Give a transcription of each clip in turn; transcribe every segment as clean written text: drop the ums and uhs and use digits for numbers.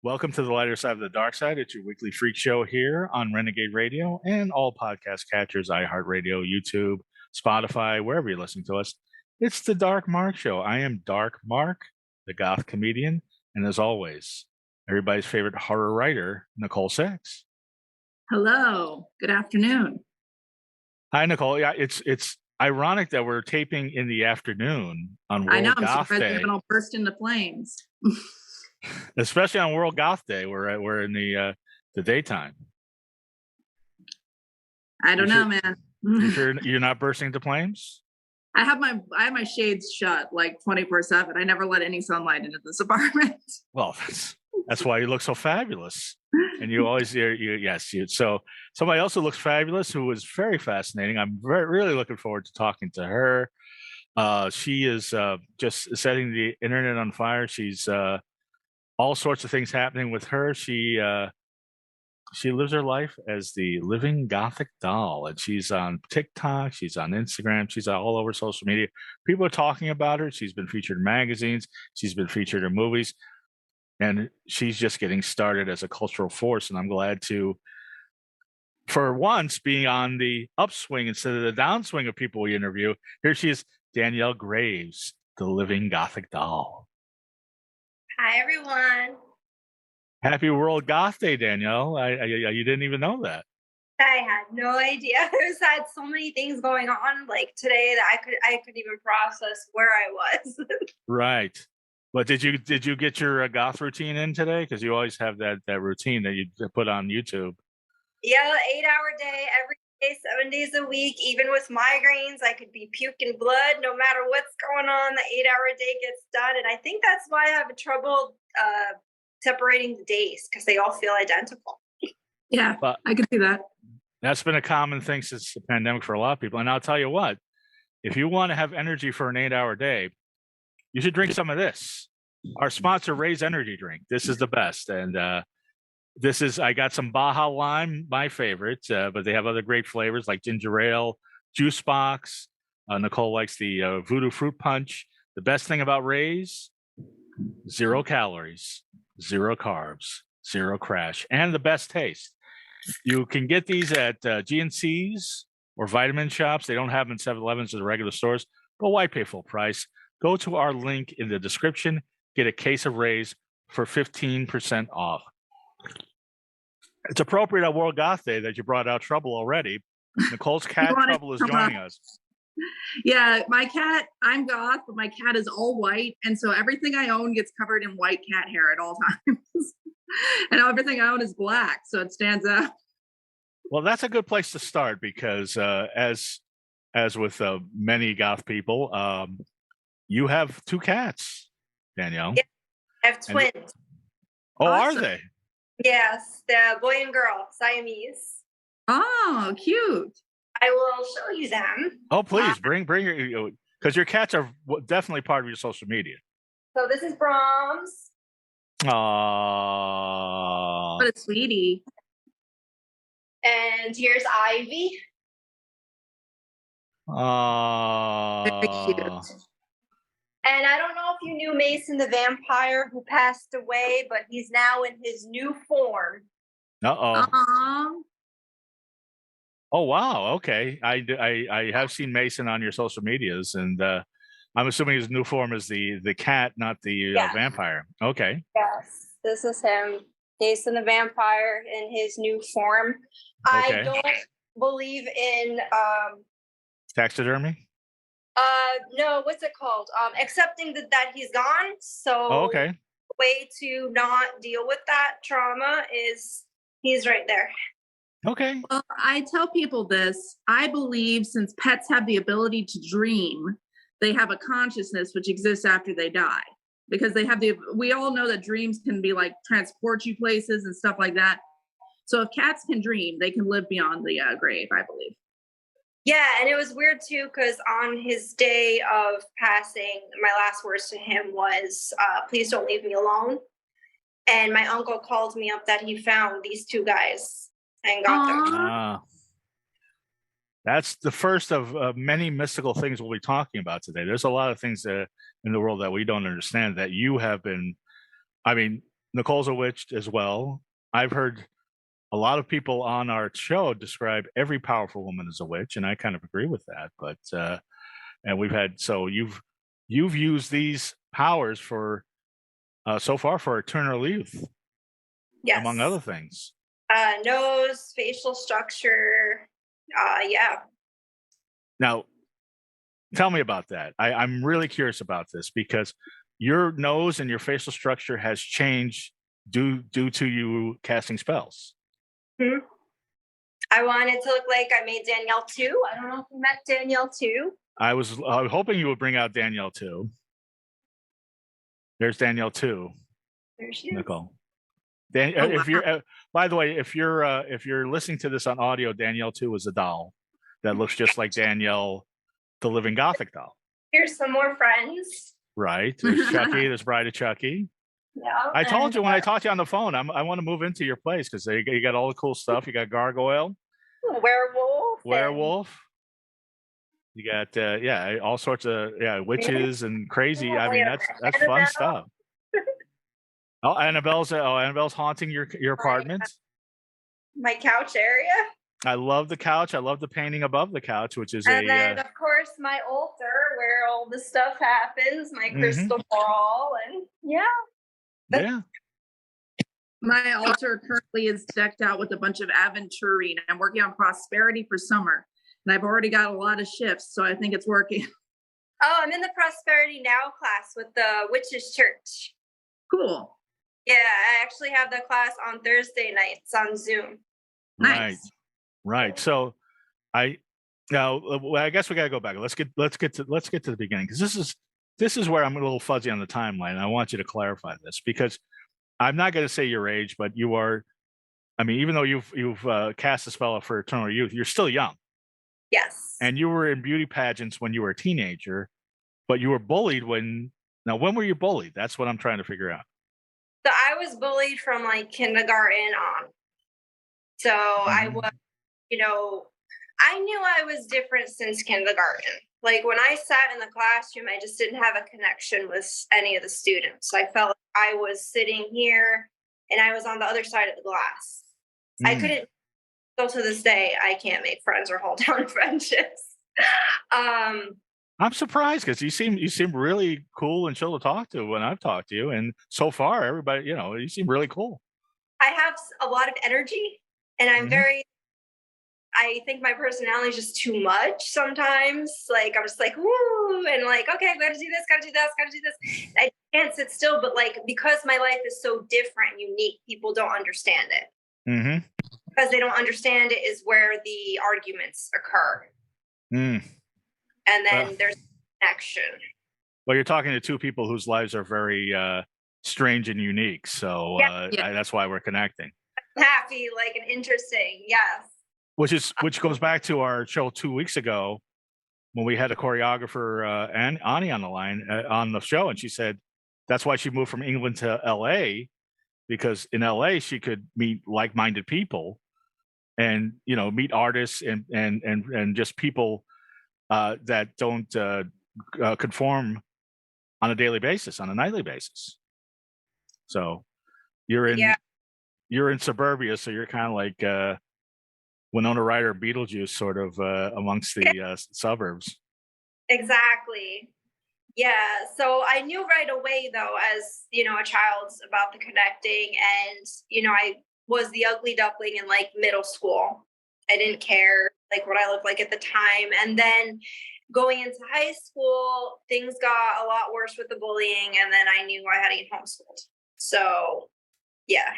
Welcome to the lighter side of the dark side. It's your weekly freak show here on Renagade Radio and all podcast catchers, iHeartRadio, YouTube, Spotify, wherever you listen to us. It's the Dark Mark Show. I am Dark Mark, the goth comedian, and as always, everybody's favorite horror writer, Nicole Sachs. Hello. Good afternoon. Hi, Nicole. Yeah, it's ironic that we're taping in the afternoon on I know. World I'm Goth surprised we Day, haven't all burst into flames. especially on World Goth Day. We're in the daytime. I don't know, man. You sure you're not bursting into flames? I have my shades shut like 24/7. I never let any sunlight into this apartment. Well, that's why you look so fabulous. And you always so somebody else who looks fabulous, who is very fascinating. I'm really looking forward to talking to her. She is just setting the internet on fire. She's all sorts of things happening with her. She lives her life as the Living Gothic Doll, and she's on TikTok, she's on Instagram, she's all over social media. People are talking about her. She's been featured in magazines, she's been featured in movies, and she's just getting started as a cultural force. And I'm glad to, for once, be on the upswing instead of the downswing of people we interview. Here she is, Danielle Graves, the Living Gothic Doll. Hi, everyone. Happy World Goth Day, Danielle. You didn't even know that. I had no idea. I've had so many things going on like today that I couldn't even process where I was. Right. But did you get your goth routine in today? Because you always have that routine that you put on YouTube. Yeah, 8-hour day every day, 7 days a week. Even with migraines, I could be puking blood. No matter what's going on, the 8-hour day gets done. And I think that's why I have trouble separating the days, because they all feel identical. Yeah, but I can see that. That's been a common thing since the pandemic for a lot of people. And I'll tell you what, if you want to have energy for an 8-hour day, you should drink some of this. Our sponsor, Raze Energy Drink. This is the best. And I got some Baja Lime, my favorite, but they have other great flavors like ginger ale, juice box. Nicole likes the Voodoo Fruit Punch. The best thing about Raze, 0 calories, 0 carbs, 0 crash, and the best taste. You can get these at GNC's or vitamin shops. They don't have them in 7-Elevens or the regular stores, but why pay full price? Go to our link in the description, get a case of Raze for 15% off. It's appropriate on World Goth Day that you brought out Trouble already. Nicole's cat Trouble is joining us. Yeah, my cat, I'm goth, but my cat is all white. And so everything I own gets covered in white cat hair at all times. And everything I own is black, so it stands out. Well, that's a good place to start because as with many goth people, you have 2 cats, Danielle. Yeah, I have twins. Oh, Awesome. Are they? Yes, the boy and girl, Siamese. Oh, cute. I will show you them. Oh, please bring your, because your cats are definitely part of your social media. So this is Brahms. Aww. What a sweetie. And here's Ivy. Very cute. And I don't know if you knew Mason the vampire who passed away, but he's now in his new form. Uh-oh. Oh, wow. Okay. I have seen Mason on your social medias, and I'm assuming his new form is the cat, not the vampire. Okay. Yes, this is him. Mason the vampire in his new form. Okay. I don't believe in taxidermy. No, what's it called? Accepting that he's gone. So okay. The way to not deal with that trauma is he's right there. Okay. Well, I tell people this. I believe since pets have the ability to dream, they have a consciousness which exists after they die. Because we all know that dreams can be like transport you places and stuff like that. So if cats can dream, they can live beyond the grave, I believe. Yeah, and it was weird too, because on his day of passing, my last words to him was, please don't leave me alone. And my uncle called me up that he found these 2 guys and got them. That's the first of many mystical things we'll be talking about today. There's a lot of things in the world that we don't understand that you have been, I mean, Nicole's a witch as well. I've heard a lot of people on our show describe every powerful woman as a witch, and I kind of agree with that. But and we've had you've used these powers for so far for eternal youth, Yes. among other things. Nose, facial structure. Yeah. Now, tell me about that. I'm really curious about this because your nose and your facial structure has changed due to you casting spells. Hmm. I wanted to look like I made Danielle 2. I don't know if you met Danielle 2. I was hoping you would bring out Danielle 2. There's Danielle 2. There she is. Nicole. If you're, by the way, if you're listening to this on audio, Danielle 2 is a doll that looks just like Danielle, the Living Gothic Doll. Here's some more friends. Right. There's Chucky. There's Bride of Chucky. Yeah. I told you when I talked to you on the phone, I want to move into your place because you got all the cool stuff. You got gargoyle, werewolf. You got all sorts of witches and crazy. I mean that's fun stuff. Oh, Annabelle's haunting your apartment. My couch area. I love the couch. I love the painting above the couch, which is and then of course my altar where all the stuff happens, my crystal ball, and yeah. My altar currently is decked out with a bunch of aventurine. I'm working on prosperity for summer, and I've already got a lot of shifts, so I think it's working. Oh, I'm in the Prosperity Now class with the Witches Church. Cool. Yeah, I actually have the class on Thursday nights on Zoom. Nice. Right. So I guess we gotta go back. Let's get to the beginning because this is where I'm a little fuzzy on the timeline. I want you to clarify this because I'm not going to say your age, but you are. I mean, even though you've cast a spell for eternal youth, you're still young. Yes. And you were in beauty pageants when you were a teenager, but you were bullied when were you bullied? That's what I'm trying to figure out. So I was bullied from like kindergarten on. So I was, I knew I was different since kindergarten. Like when I sat in the classroom, I just didn't have a connection with any of the students. I felt like I was sitting here and I was on the other side of the glass. I couldn't, still to this day, I can't make friends or hold down friendships. I'm surprised because you seem really cool and chill to talk to when I've talked to you. And so far, everybody, you seem really cool. I have a lot of energy and I'm I think my personality is just too much sometimes. Like, I'm just like, woo, and like, okay, I gotta do this, gotta do this. I can't sit still, but like, because my life is so different and unique, people don't understand it. Mm-hmm. Because they don't understand it is where the arguments occur. And then there's connection. Well, you're talking to two people whose lives are very strange and unique. So that's why we're connecting. Happy, like, and interesting. Yes. Which goes back to our show 2 weeks ago when we had a choreographer Ani on the line on the show, and she said that's why she moved from England to LA, because in LA she could meet like-minded people and meet artists and just people that don't conform on a daily basis, on a nightly basis. So you're in suburbia, so you're kind of like Winona Ryder, Beetlejuice, sort of amongst the suburbs. Exactly. Yeah. So I knew right away, though, as a child, about the connecting, and I was the ugly duckling in like middle school. I didn't care like what I looked like at the time, and then going into high school, things got a lot worse with the bullying, and then I knew I had to get homeschooled. So, yeah.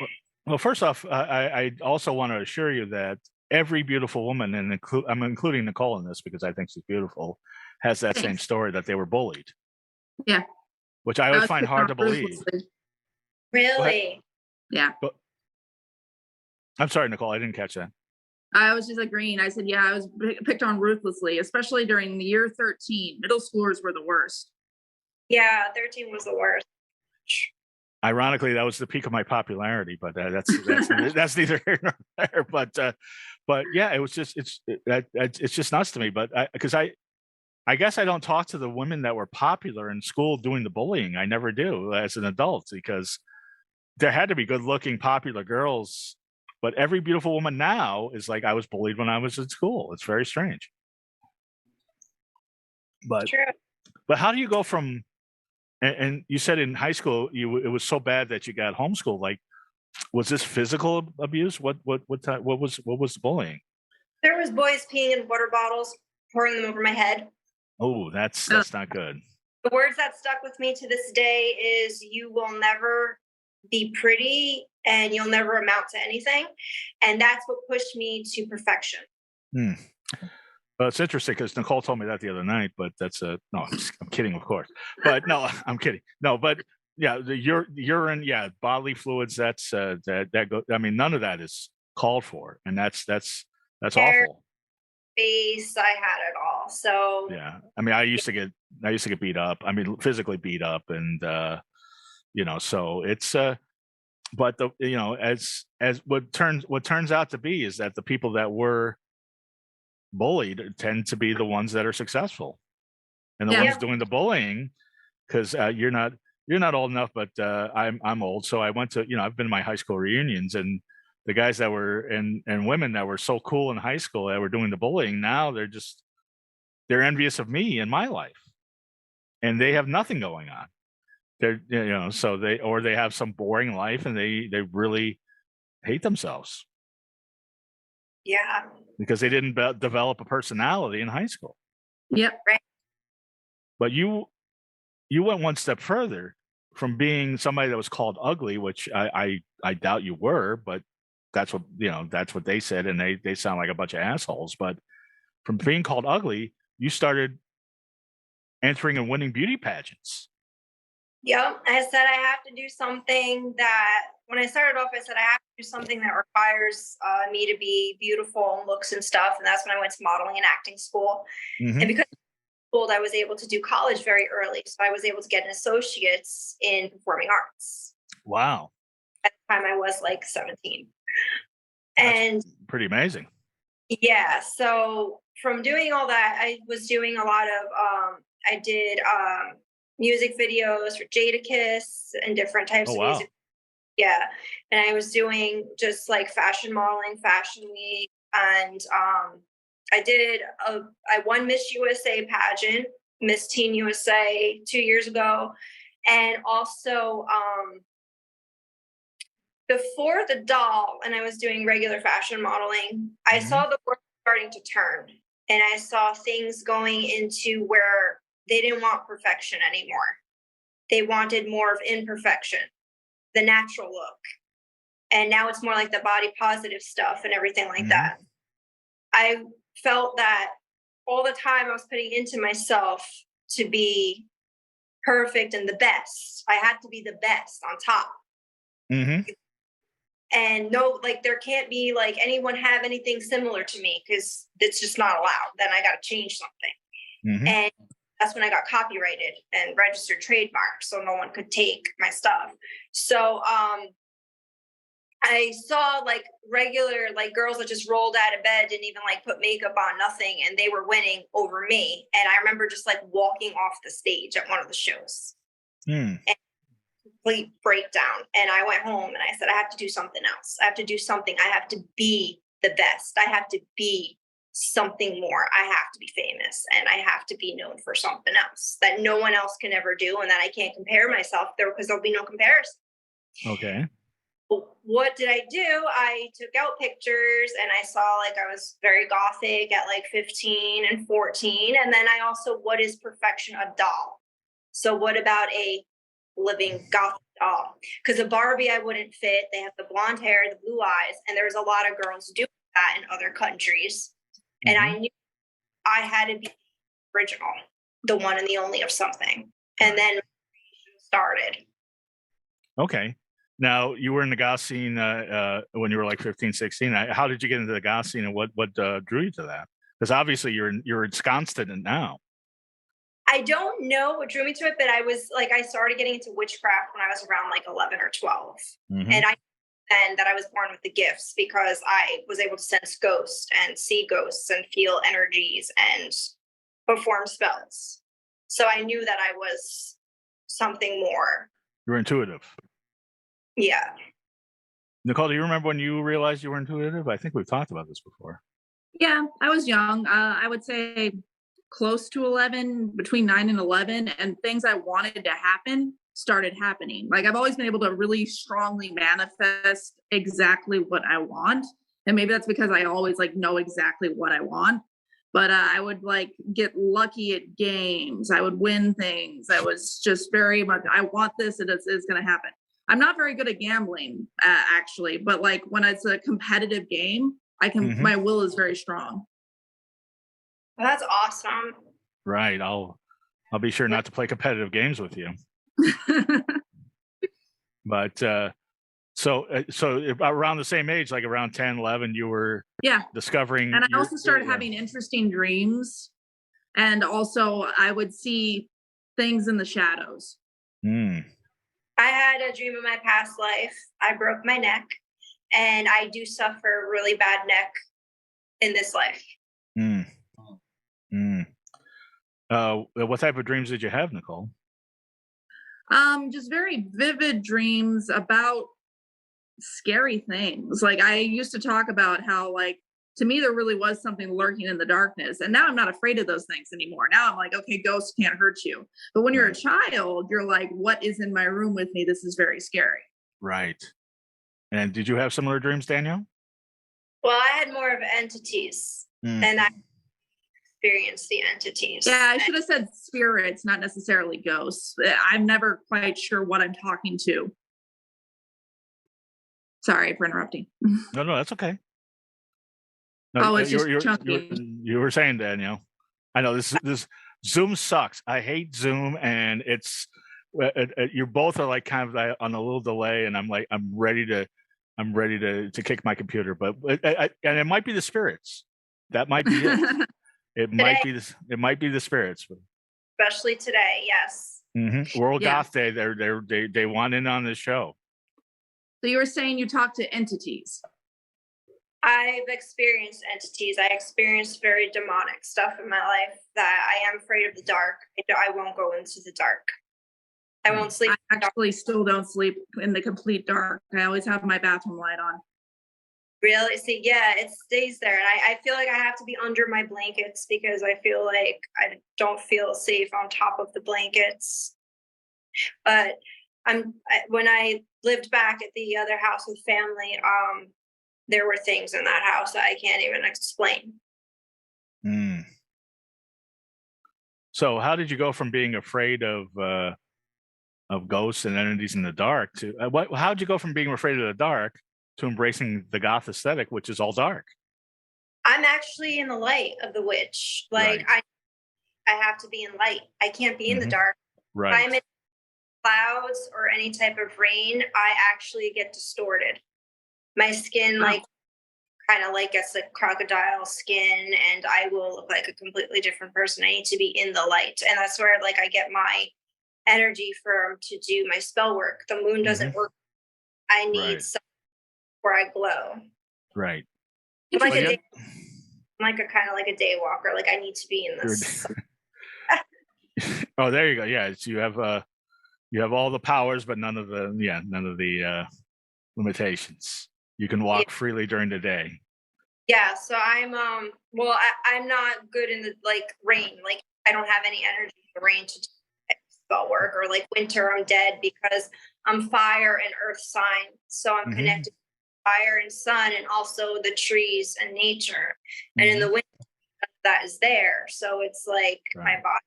Well, first off, I also want to assure you that every beautiful woman, and I'm including Nicole in this because I think she's beautiful, has that same story that they were bullied. Yeah. Which I always find hard to believe. Really? Yeah. But, I'm sorry, Nicole, I didn't catch that. I was just agreeing. I said, yeah, I was picked on ruthlessly, especially during the year 13. Middle schoolers were the worst. Yeah, 13 was the worst. Ironically, that was the peak of my popularity, but that's neither here nor there. But yeah, it was just it's just nuts to me. But because I guess I don't talk to the women that were popular in school doing the bullying. I never do as an adult because there had to be good looking, popular girls, but every beautiful woman now is like, I was bullied when I was in school. It's very strange. But True. how do you go from, and you said in high school it was so bad that you got homeschooled. Like, was this physical abuse? What was the bullying? There was boys peeing in water bottles, pouring them over my head. Oh, that's not good. The words that stuck with me to this day is you will never be pretty and you'll never amount to anything. And that's what pushed me to perfection. Well, it's interesting because Nicole told me that the other night, but that's no, I'm kidding, of course. But no, I'm kidding. No, but yeah, the urine, yeah, bodily fluids, that's that go. I mean, none of that is called for, and that's awful. Face, I had it all. So yeah, I mean, I used to get beat up. I mean, physically beat up, and so it's but as what turns out to be is that the people that were bullied tend to be the ones that are successful, and the ones doing the bullying, because you're not old enough, but I'm old, so I went to I've been to my high school reunions, and the guys that were and women that were so cool in high school that were doing the bullying, now they're envious of me in my life, and they have nothing going on. They're so they have some boring life, and they really hate themselves. Yeah. Because they didn't develop a personality in high school. Yep. Right. But you went one step further from being somebody that was called ugly, which I doubt you were, but that's what they said, and they sound like a bunch of assholes. But from being called ugly, you started entering and winning beauty pageants. Yep. I said I have to do something that, when I started off, I said I have to do something that requires me to be beautiful and looks and stuff. And that's when I went to modeling and acting school. Mm-hmm. And because I was able to do college very early. So I was able to get an associate's in performing arts. Wow. At the time I was like 17. That's and pretty amazing. Yeah. So from doing all that, I was doing a lot of, I did music videos for Jadakiss and different types of music. Yeah. And I was doing just like fashion modeling, Fashion Week. And I won Miss USA pageant, Miss Teen USA 2 years ago. And also before the doll, and I was doing regular fashion modeling, I saw the world starting to turn. And I saw things going into where they didn't want perfection anymore. They wanted more of imperfection, the natural look. And now it's more like the body positive stuff and everything like that. I felt that all the time I was putting into myself to be perfect and the best. I had to be the best on top. And no, like there can't be like anyone have anything similar to me, because it's just not allowed. Then I got to change something. And that's when I got copyrighted and registered trademark, so no one could take my stuff. So I saw like regular like girls that just rolled out of bed, didn't even like put makeup on, nothing, and they were winning over me. And I remember just like walking off the stage at one of the shows. And complete breakdown. And I went home and I said, I have to do something else. I have to do something. I have to be the best. I have to be something more. I have to be famous, and I have to be known for something else that no one else can ever do, and that I can't compare myself there, because there'll be no comparison. Okay. What did I do? I took out pictures, and I saw like I was very gothic at like 15 and 14. And then I also, what is perfection? A doll. So what about a living Gothic doll? Because a Barbie I wouldn't fit. They have the blonde hair, the blue eyes, and there's a lot of girls doing that in other countries. And I knew I had to be original, the one and the only of something. And then started. Okay. Now, you were in the goth scene when you were like 15, 16. How did you get into the goth scene, and what drew you to that? Because obviously you're ensconced in it now. I don't know what drew me to it, but I started getting into witchcraft when I was around like 11 or 12. And that I was born with the gifts, because I was able to sense ghosts and see ghosts and feel energies and perform spells. So I knew that I was something more. You're intuitive. Yeah. Nicole, do you remember when you realized you were intuitive? I think we've talked about this before. Yeah, I was young. I would say close to 11, between 9 and 11, and things I wanted to happen started happening. Like I've always been able to really strongly manifest exactly what I want. And maybe that's because I always like know exactly what I want. But I would like get lucky at games. I would win things. I was just very much, I want this and it's going to happen. I'm not very good at gambling, actually, but like when it's a competitive game, I can, my will is very strong. Well, that's awesome. Right. I'll be sure not to play competitive games with you. But so around the same age, like around 10, 11, you were discovering. And I also started having interesting dreams. And also I would see things in the shadows. Mm. I had a dream of my past life. I broke my neck, and I do suffer really bad neck in this life. Mm. Mm. What type of dreams did you have, Nicole? Just very vivid dreams about scary things. Like I used to talk about how like to me there really was something lurking in the darkness, and now I'm not afraid of those things anymore. Now I'm like, okay, ghosts can't hurt you. But when you're a child, you're like, what is in my room with me? This is very scary. Right. And did you have similar dreams, Danielle? Well, I had more of entities, and I experienced the entities. Yeah, I should have said spirits, not necessarily ghosts. I'm never quite sure what I'm talking to. Sorry for interrupting. No, that's okay. No, it's just chunky. You were saying, Danielle. I know this Zoom sucks. I hate Zoom, and it's you both are like kind of on a little delay, and I'm like I'm ready to kick my computer, but and it might be the spirits. That might be it. It might be the spirits, especially today. Yes. Mm-hmm. World Goth Day. They want in on this show. So you were saying you talk to entities. I've experienced entities. I experienced very demonic stuff in my life that I am afraid of the dark. I won't go into the dark. I won't sleep. I actually still don't sleep in the complete dark. I always have my bathroom light on. Really? See, yeah, it stays there. And I feel like I have to be under my blankets because I feel like I don't feel safe on top of the blankets. But when I lived back at the other house with family, there were things in that house that I can't even explain. Mm. So how did you go from being afraid of ghosts and entities in the dark to how did you go from being afraid of the dark to embracing the goth aesthetic, which is all dark? I'm actually in the light of the witch. Like I have to be in light. I can't be in the dark. Right. If I'm in clouds or any type of rain, I actually get distorted. My skin kind of like gets like crocodile skin, and I will look like a completely different person. I need to be in the light, and that's where like I get my energy from to do my spell work. The moon doesn't work. I need something where I glow. Right. I'm like a kind of like a day walker. Like I need to be in this. Oh, there you go. Yeah, so you have all the powers, but none of the limitations. You can walk freely during the day. Yeah, so I'm I'm not good in the like rain. Like I don't have any energy in the rain to do spell work, or like winter I'm dead because I'm fire and earth sign. So I'm connected to fire and sun, and also the trees and nature. And in the winter that is there. So it's like my body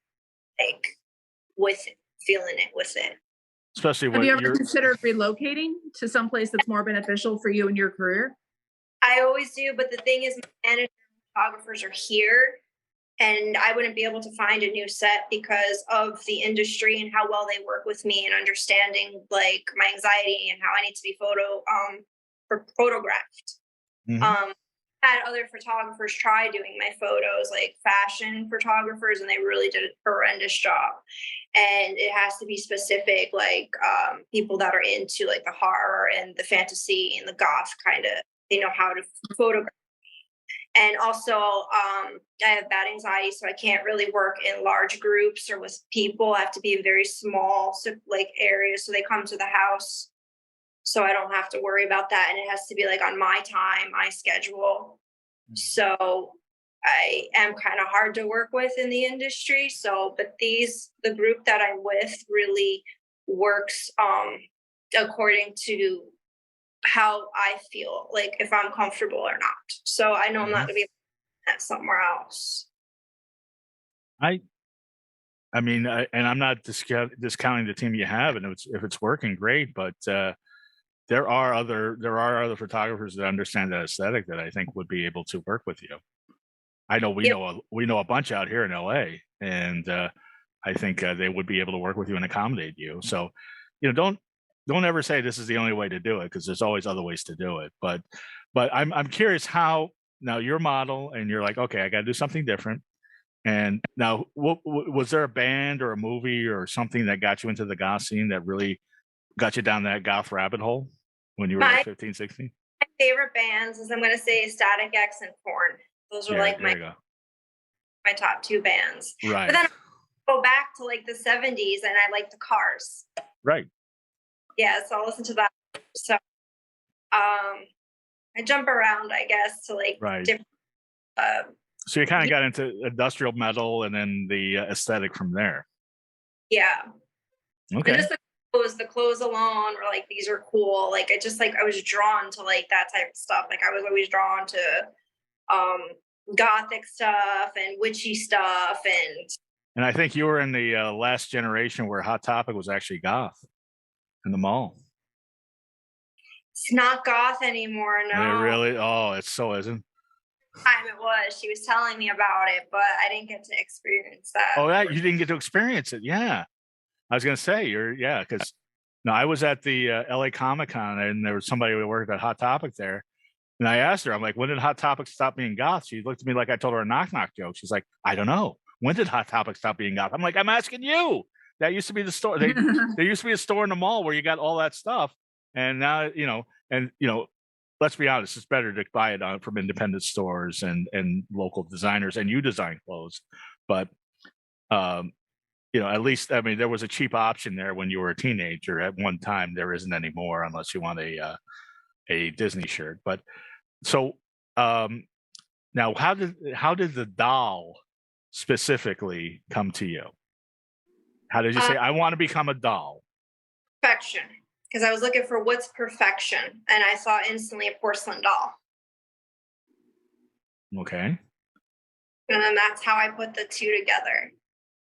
like with it, feeling it with it. Especially have you ever considered relocating to some place that's more beneficial for you in your career? I always do, but the thing is, my managers and photographers are here, and I wouldn't be able to find a new set because of the industry and how well they work with me and understanding like my anxiety and how I need to be photographed. Had other photographers try doing my photos, like fashion photographers, and they really did a horrendous job. And it has to be specific, like people that are into like the horror and the fantasy and the goth kind of, they know how to photograph. And also I have bad anxiety, so I can't really work in large groups or with people. I have to be a very small like area, so they come to the house. so I don't have to worry about that. And it has to be like on my time, my schedule. So I am kind of hard to work with in the industry. So, but the group that I'm with really works according to how I feel, like if I'm comfortable or not. So I know I'm not going to be at somewhere else. I mean, and I'm not discounting the team you have, and if it's working, great. But there are other photographers that understand that aesthetic that I think would be able to work with you. I know we know a bunch out here in LA, and I think they would be able to work with you and accommodate you. So, don't ever say this is the only way to do it, because there's always other ways to do it. But I'm curious how now your model, and you're like, okay, I got to do something different. And now, was there a band or a movie or something that got you into the goth scene that really got you down that goth rabbit hole when you were like 15, 16? My favorite bands is, I'm going to say, Static X and Korn. Those are like my top two bands. Right. But then I go back to like the 70s, and I like the Cars. Right. Yeah, so I'll listen to that. So I jump around, I guess, to like different. So you kind of got into industrial metal and then the aesthetic from there. Yeah. Okay. And just the clothes alone were like, these are cool. Like I was drawn to like that type of stuff. Like I was always drawn to gothic stuff and witchy stuff, and I think you were in the last generation where Hot Topic was actually goth in the mall. It's not goth anymore. No. It really? Oh, it so isn't. Time it was. She was telling me about it, but I didn't get to experience that. Oh, that you didn't get to experience it? Yeah, I was gonna say because no, I was at the LA Comic Con, and there was somebody who worked at Hot Topic there, and I asked her, I'm like, when did Hot Topic stop being goth? She looked at me like I told her a knock joke. She's like, I don't know. When did Hot Topic stop being goth? I'm like, I'm asking you. That used to be the store. There used to be a store in the mall where you got all that stuff, and now let's be honest, it's better to buy it from independent stores and local designers, and you design clothes. But at least, I mean, there was a cheap option there when you were a teenager. At one time, there isn't anymore unless you want a Disney shirt. But so now, how did the doll specifically come to you? How did you say, I want to become a doll? Perfection. Because I was looking for what's perfection, and I saw instantly a porcelain doll. Okay. And then that's how I put the two together.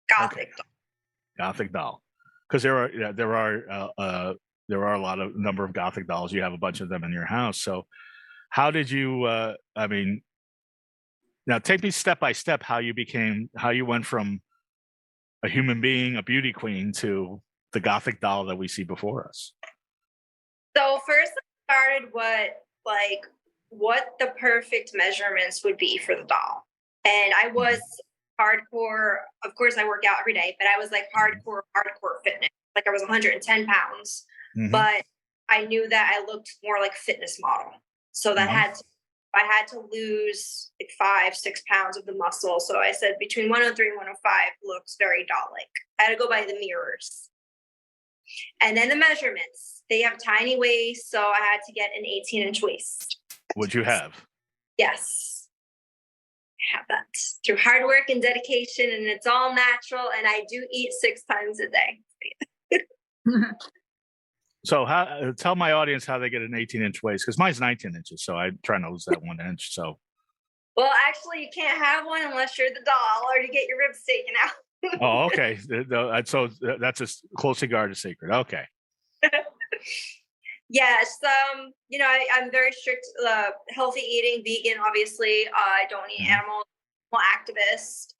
Gothic doll. Gothic doll. Because there are a lot of number of Gothic dolls. You have a bunch of them in your house. So how did you? Now take me step by step how you went from a human being, a beauty queen, to the Gothic doll that we see before us. So first I started what the perfect measurements would be for the doll. And I was hardcore. Of course I work out every day, but I was like hardcore fitness. Like I was 110 pounds, but I knew that I looked more like fitness model. So that I had to lose like 5-6 pounds of the muscle. So I said between 103 and 105 looks very doll-like. I had to go by the mirrors. And then the measurements, they have tiny waists. So I had to get an 18-inch waist. Would you have? Yes. I have that through hard work and dedication, and it's all natural. And I do eat 6 times a day. So tell my audience how they get an 18-inch waist, because mine's 19 inches. So I'm trying to lose that 1 inch. So. Well, actually, you can't have one unless you're the doll or you get your ribs taken out. Oh, okay. So that's as closely guarded secret. Okay. Yes. I'm very strict, healthy eating, vegan, obviously. I don't eat animal activist,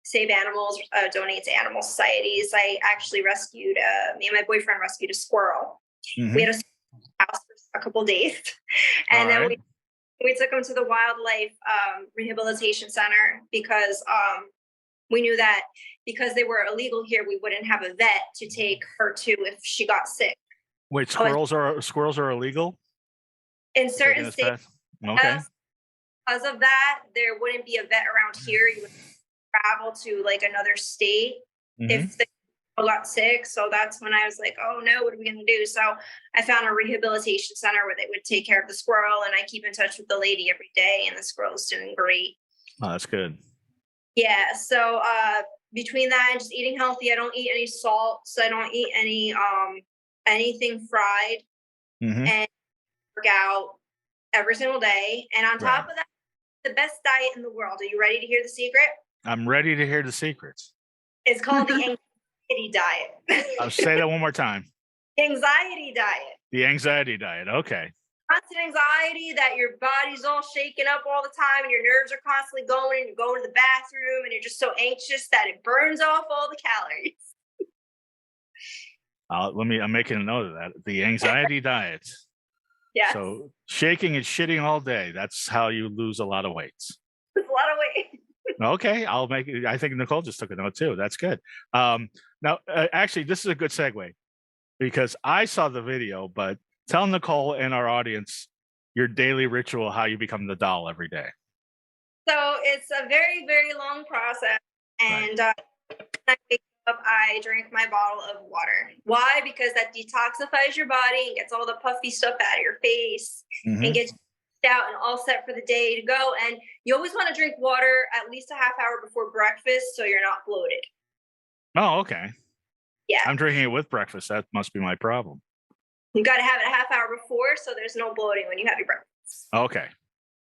save animals, donate to animal societies. I actually rescued, me and my boyfriend rescued a squirrel. We had a house for a couple of days. And then we took him to the wildlife rehabilitation center because we knew that because they were illegal here, we wouldn't have a vet to take her to if she got sick. Wait, squirrels are illegal in certain states. Okay. Because of that, there wouldn't be a vet around here. You would travel to like another state if the got sick. So that's when I was like, oh no, what are we going to do? So I found a rehabilitation center where they would take care of the squirrel, and I keep in touch with the lady every day, and the squirrel's doing great. Oh, that's good. Yeah. So between that and just eating healthy, I don't eat any salts. I don't eat any anything fried, and work out every single day. And on top of that, the best diet in the world. Are you ready to hear the secret? I'm ready to hear the secrets. It's called the anxiety diet. I'll say that one more time. Anxiety diet. The anxiety diet. Okay. Constant anxiety that your body's all shaken up all the time and your nerves are constantly going, and you're going to the bathroom and you're just so anxious that it burns off all the calories. I'm making a note of that. The anxiety diet. Yeah. So shaking and shitting all day. That's how you lose a lot of weight. It's a lot of weight. Okay. I'll make it. I think Nicole just took a note too. That's good. Now, actually, this is a good segue because I saw the video, but tell Nicole and our audience your daily ritual, how you become the doll every day. So it's a very, very long process. And when I wake up, I drink my bottle of water. Why? Because that detoxifies your body and gets all the puffy stuff out of your face and gets you out and all set for the day to go. And you always want to drink water at least a half hour before breakfast so you're not bloated. Oh, okay. Yeah. I'm drinking it with breakfast. That must be my problem. You got to have it a half hour before so there's no bloating when you have your breakfast. Okay.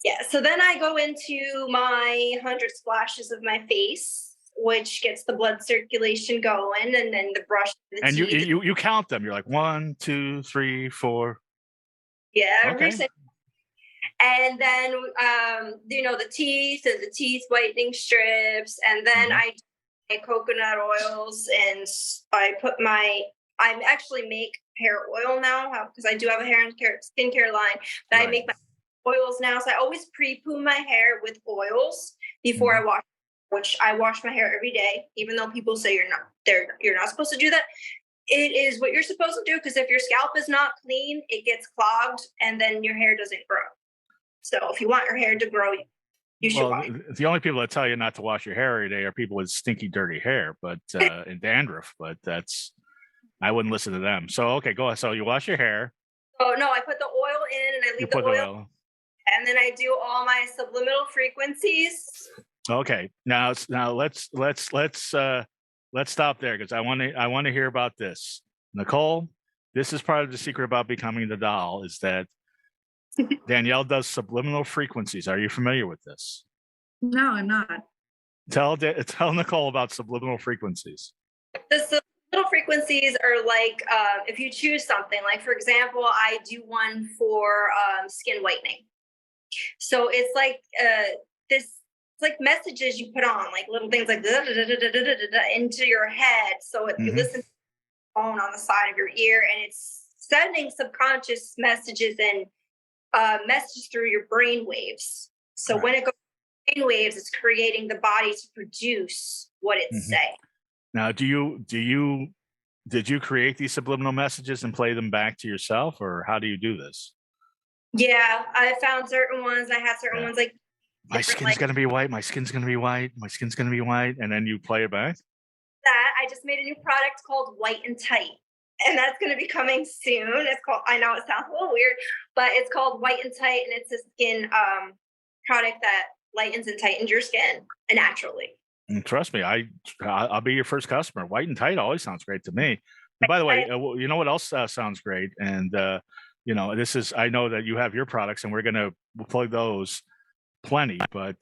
Yeah. So then I go into my 100 splashes of my face, which gets the blood circulation going, and then the brush. And you count them. You're like 1, 2, 3, 4. Yeah. Okay. And then the teeth and the teeth whitening strips, and then I do my coconut oils, and I actually make hair oil now because I do have a hair and skincare line, but I make my oils now. So I always pre-poo my hair with oils before I wash, which I wash my hair every day, even though people say you're not supposed to do that. It is what you're supposed to do, because if your scalp is not clean, it gets clogged and then your hair doesn't grow. So if you want your hair to grow, you should wash. The only people that tell you not to wash your hair every day are people with stinky, dirty hair, but and dandruff. But I wouldn't listen to them. So okay, go ahead. So you wash your hair. Oh no, I put the oil in and I leave the oil, and then I do all my subliminal frequencies. Okay, now let's stop there because I want to hear about this, Nicole. This is part of the secret about becoming the doll, is that Danielle does subliminal frequencies. Are you familiar with this? No, I'm not. Tell Nicole about subliminal frequencies. The subliminal frequencies are like if you choose something, like for example, I do one for skin whitening. So it's like this. It's like messages you put on, like little things like into your head. So you listen to the phone on the side of your ear, and it's sending subconscious messages and messages through your brain waves. So when it goes brain waves, it's creating the body to produce what it's saying. Now, did you create these subliminal messages and play them back to yourself, or how do you do this? Yeah, I found certain ones. I had certain ones like, my skin's gonna be white. My skin's gonna be white. My skin's gonna be white, and then you play it back. That I just made a new product called White and Tight, and that's going to be coming soon. It's called. I know it sounds a little weird, but it's called White and Tight, and it's a skin product that lightens and tightens your skin naturally. And trust me, I'll be your first customer. White and Tight always sounds great to me. And by the way, you know what else sounds great? And this is. I know that you have your products, and we'll plug those plenty, but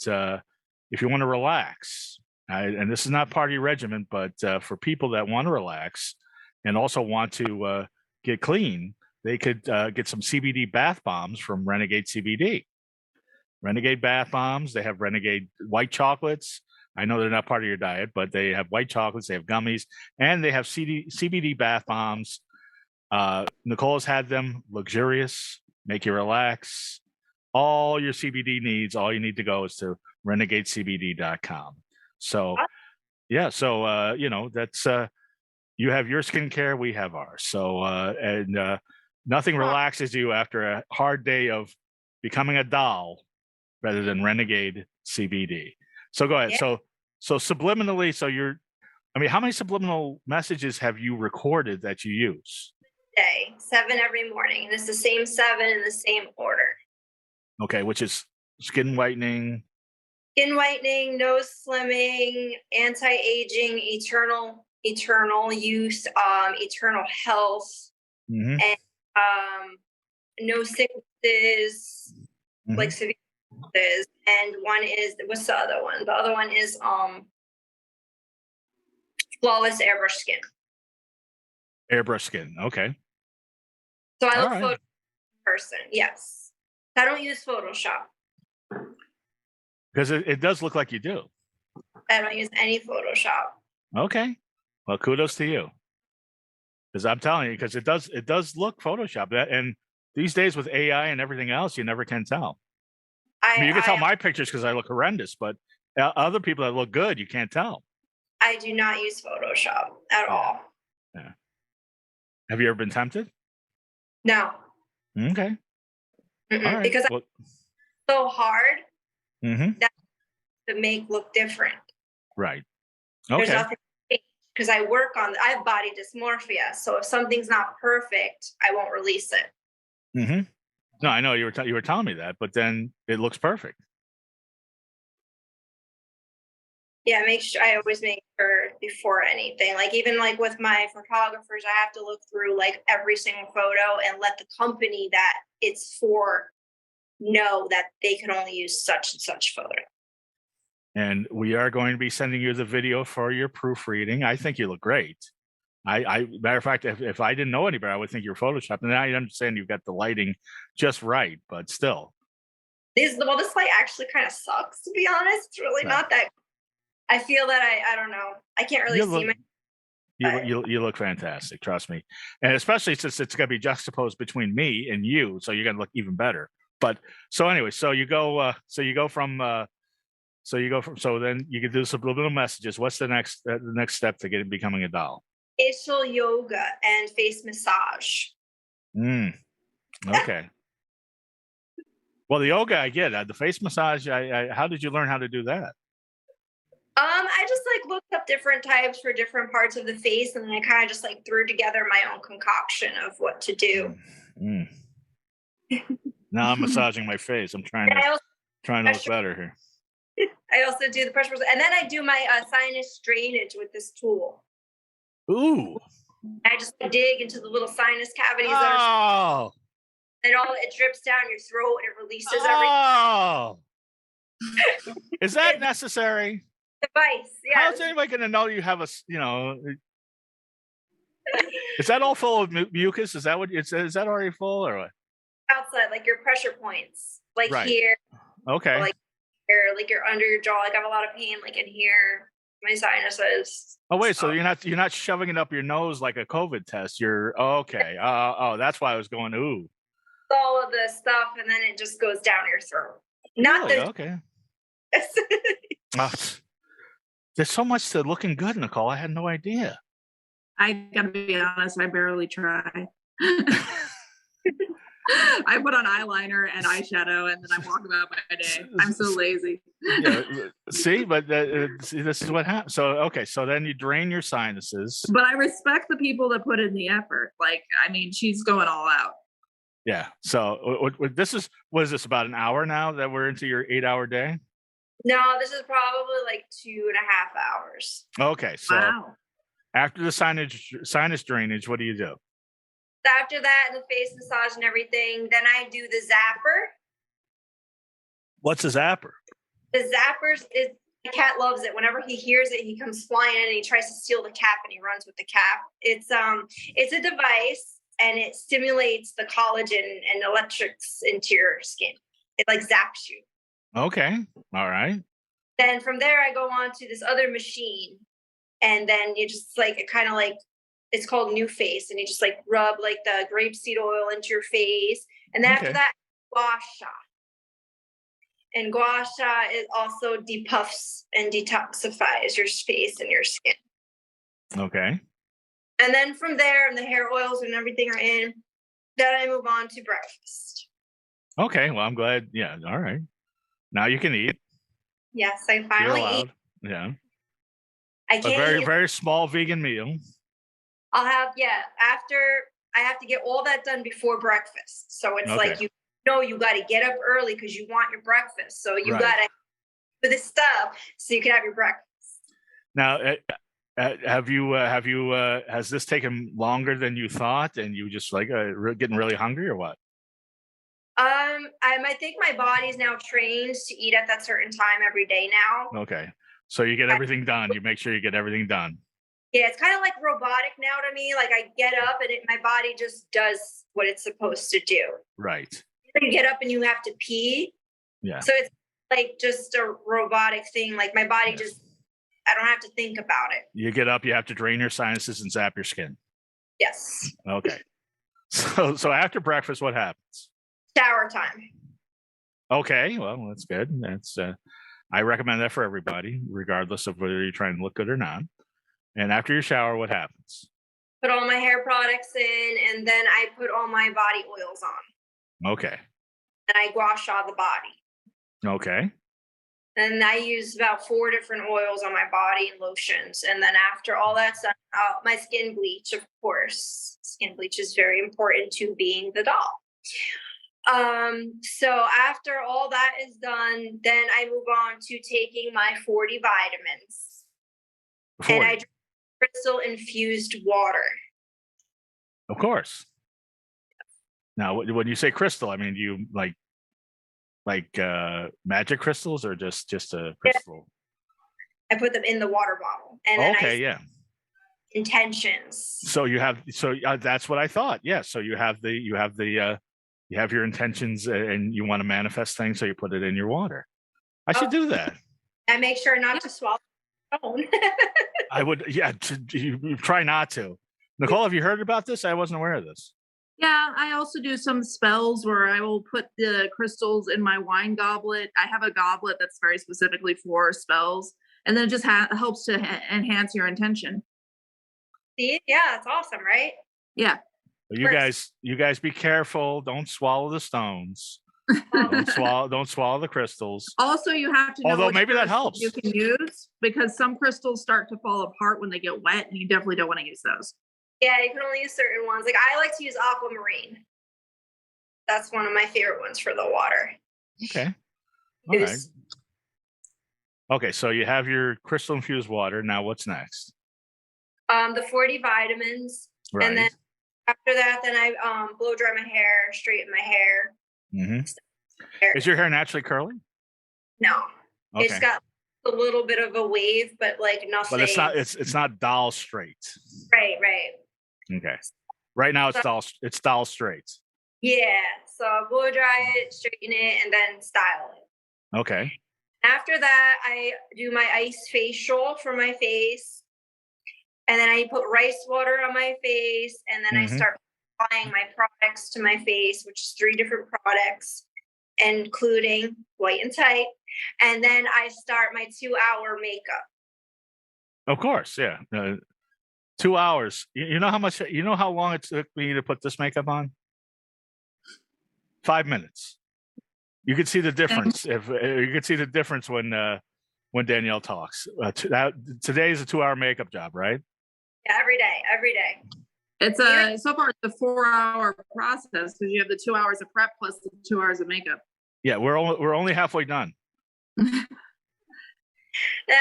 if you want to relax, and this is not part of your regimen, but for people that want to relax and also want to get clean, they could get some CBD bath bombs from Renagade CBD. Renagade bath bombs. They have Renagade white chocolates. I know they're not part of your diet, but they have white chocolates, they have gummies, and they have CBD bath bombs. Nicole's had them. Luxurious, make you relax. All your CBD needs, all you need to go is to renagadecbd.com. So, that's, you have your skincare, we have ours. So, nothing relaxes you after a hard day of becoming a doll rather than Renagade CBD. So go ahead. Yeah. So subliminally, so I mean, how many subliminal messages have you recorded that you use? Day 7 every morning, and it's the same 7 in the same order. Okay, which is skin whitening. Skin whitening, nose slimming, anti-aging, eternal youth, eternal health, Mm-hmm. and no sicknesses, like severe sicknesses. And one is, what's the other one? The other one is flawless airbrush skin. Airbrush skin. Okay. So I All look right. photo person. Yes, I don't use Photoshop. Because it does look like you do. I don't use any Photoshop. Okay. Well, kudos to you. Because I'm telling you, because it does look Photoshop. And these days with AI and everything else, you never can tell. I mean, you can tell my pictures because I look horrendous, but other people that look good, you can't tell. I do not use Photoshop at all. Yeah. Have you ever been tempted? No. Okay. All right. Because it's so hard that to make look different. Right. There's Okay. nothing because I have body dysmorphia. So if something's not perfect, I won't release it. Mm-hmm. No, I know you were telling me that, but then it looks perfect. Yeah, I always make sure before anything. Like even like with my photographers, I have to look through like every single photo and let the company that it's for know that they can only use such and such photo. And we are going to be sending you the video for your proofreading. I think you look great. Matter of fact, if I didn't know any better, I would think you're photoshopped. And I understand you've got the lighting just right, but still. This light actually kind of sucks, to be honest. It's really not that. I feel that I don't know. I can't really see my. You look fantastic, trust me. And especially since it's going to be juxtaposed between me and you, so you're going to look even better. But so anyway, so then you can do subliminal messages. What's the next step to becoming a doll? Facial yoga and face massage. Okay. Well, the yoga I get. The face massage. How did you learn how to do that? I just like looked up different types for different parts of the face, and then I kind of just like threw together my own concoction of what to do. Now I'm massaging my face. I'm trying to look better here. I also do the pressure, and then I do my sinus drainage with this tool. Ooh! I just dig into the little sinus cavities. Oh! And it drips down your throat and it releases everything. Oh! Is that necessary? Device. Yeah. How's anybody going to know you have is that all full of mucus? Is that what is that already full or what? Outside, like your pressure points, like here. Okay. Like here, like you're under your jaw. Like I have a lot of pain, like in here, my sinuses. Oh wait, so you're not shoving it up your nose like a COVID test. You're okay. That's why I was going ooh. All of this stuff, and then it just goes down your throat. Not really? Okay. There's so much to looking good, Nicole. I had no idea. I gotta be honest, I barely try. I put on eyeliner and eyeshadow, and then I walk about my day. I'm so lazy. Yeah, see, but see, this is what happens. So, okay, so then you drain your sinuses. But I respect the people that put in the effort. Like, I mean, she's going all out. Yeah. So what is this, about an hour now that we're into your 8-hour day? No, this is probably like 2.5 hours. Okay. So after the sinus drainage, what do you do? After that, and the face massage and everything, then I do the zapper. What's a zapper? The zappers is the cat loves it. Whenever he hears it, he comes flying in and he tries to steal the cap and he runs with the cap. It's a device and it stimulates the collagen and electrics into your skin. It like zaps you. Okay. All right. Then from there, I go on to this other machine, and then you just like it kind of like. It's called New Face, and you just like rub like the grapeseed oil into your face. And then after that, gua sha. And gua sha it also depuffs and detoxifies your face and your skin. Okay. And then from there, and the hair oils and everything are in, then I move on to breakfast. Okay. Well, I'm glad. Yeah. All right. Now you can eat. Yes, I finally eat. Yeah. I A can't very, eat. very small vegan meal. I'll have, yeah, after I have to get all that done before breakfast. So it's Okay. like, you know, you got to get up early because you want your breakfast. So you Right. got to do this stuff so you can have your breakfast. Now, has this taken longer than you thought, and you just like getting really hungry, or what? I think my body's now trained to eat at that certain time every day now. Okay, so you get everything done. You make sure you get everything done. Yeah, it's kind of like robotic now to me. Like I get up and my body just does what it's supposed to do. Right. You get up and you have to pee. Yeah. So it's like just a robotic thing. Like my body just, I don't have to think about it. You get up, you have to drain your sinuses and zap your skin. Yes. Okay. So after breakfast, what happens? Shower time. Okay, well, that's good. That's I recommend that for everybody, regardless of whether you're trying to look good or not. And after your shower, what happens? Put all my hair products in, and then I put all my body oils on. Okay. And I gua sha the body. Okay. And I use about 4 different oils on my body and lotions. And then after all that's done, my skin bleach, of course. Skin bleach is very important to being the doll. So after all that is done, then I move on to taking my 40 vitamins. 40. And I drink crystal infused water. Of course. Now, when you say crystal, I mean, do you like magic crystals, or just a crystal? I put them in the water bottle, and then Okay, yeah. Intentions. So you have, that's what I thought. Yeah. So you have your intentions, and you want to manifest things, so you put it in your water. I should do that. I make sure not to swallow the phone. I would, yeah. You try not to. Nicole, have you heard about this? I wasn't aware of this. Yeah, I also do some spells where I will put the crystals in my wine goblet. I have a goblet that's very specifically for spells, and then it just helps to enhance your intention. See, yeah, it's awesome, right? Yeah. But you guys be careful. Don't swallow the stones. Don't swallow the crystals. Also, you have to know Although which maybe that crystals helps. you can use, because some crystals start to fall apart when they get wet, and you definitely don't want to use those. Yeah, you can only use certain ones. Like I like to use aquamarine. That's one of my favorite ones for the water. Okay. All right. Okay, so you have your crystal infused water. Now what's next? The 40 vitamins. Right. And then after that, then I blow dry my hair, straighten my hair. Mm-hmm. Is your hair naturally curly? No. Okay. It's got a little bit of a wave, but like nothing. But it's not doll straight. Right. Okay. Right now it's doll straight. Yeah. So I'll blow dry it, straighten it, and then style it. Okay. After that, I do my ice facial for my face. And then I put rice water on my face. And then I start applying my products to my face, which is 3 different products, including white and tight. And then I start my 2-hour makeup. Of course, yeah. 2 hours. You know how long it took me to put this makeup on? 5 minutes. You could see the difference. If you could see the difference when Danielle talks. Today is a 2-hour makeup job, right? Yeah, every day. It's so far it's a 4-hour process, because you have the 2 hours of prep plus the 2 hours of makeup. Yeah, we're only halfway done. Then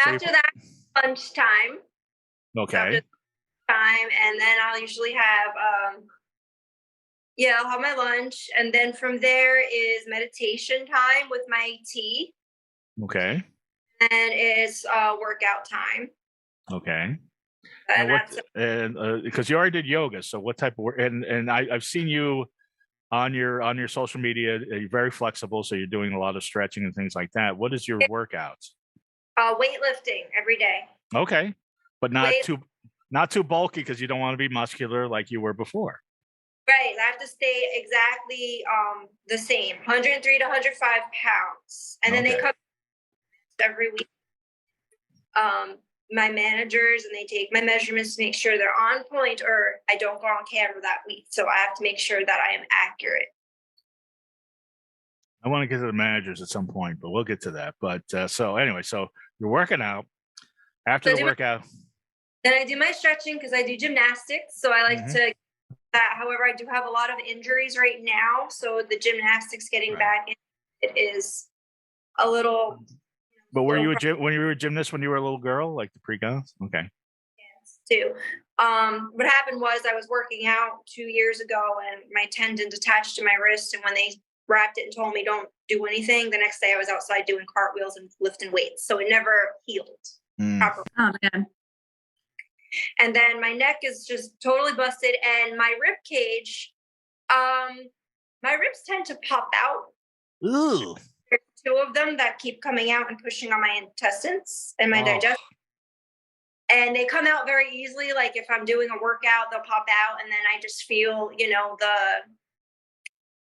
after that, lunchtime. Okay. And then I'll usually have I'll have my lunch, and then from there is meditation time with my tea. Okay. And it's workout time. Okay. And because you already did yoga, so what type of work? And I've seen you on your social media. You're very flexible, so you're doing a lot of stretching and things like that. What is your workout? Weightlifting every day. Okay, but not too bulky, because you don't want to be muscular like you were before. Right, I have to stay exactly the same, 103 to 105 pounds, and then they come every week. My managers, and they take my measurements to make sure they're on point, or I don't go on camera that week. So I have to make sure that I am accurate. I want to get to the managers at some point, but we'll get to that. But so anyway, so you're working out. After So the workout. then I do my stretching because I do gymnastics. So I like Mhm. to that. However, I do have a lot of injuries right now. So the gymnastics getting Right. back in it is a little. But were you little when you were a gymnast when you were a little girl, like the pre-goth? Okay. too. What happened was I was working out 2 years ago and my tendon detached to my wrist. And when they wrapped it and told me don't do anything, the next day I was outside doing cartwheels and lifting weights. So it never healed properly. Oh man. And then my neck is just totally busted, and my rib cage, my ribs tend to pop out. Ooh. There's two of them that keep coming out and pushing on my intestines and my Oh. digestion. And they come out very easily. Like if I'm doing a workout, they'll pop out, and then I just feel,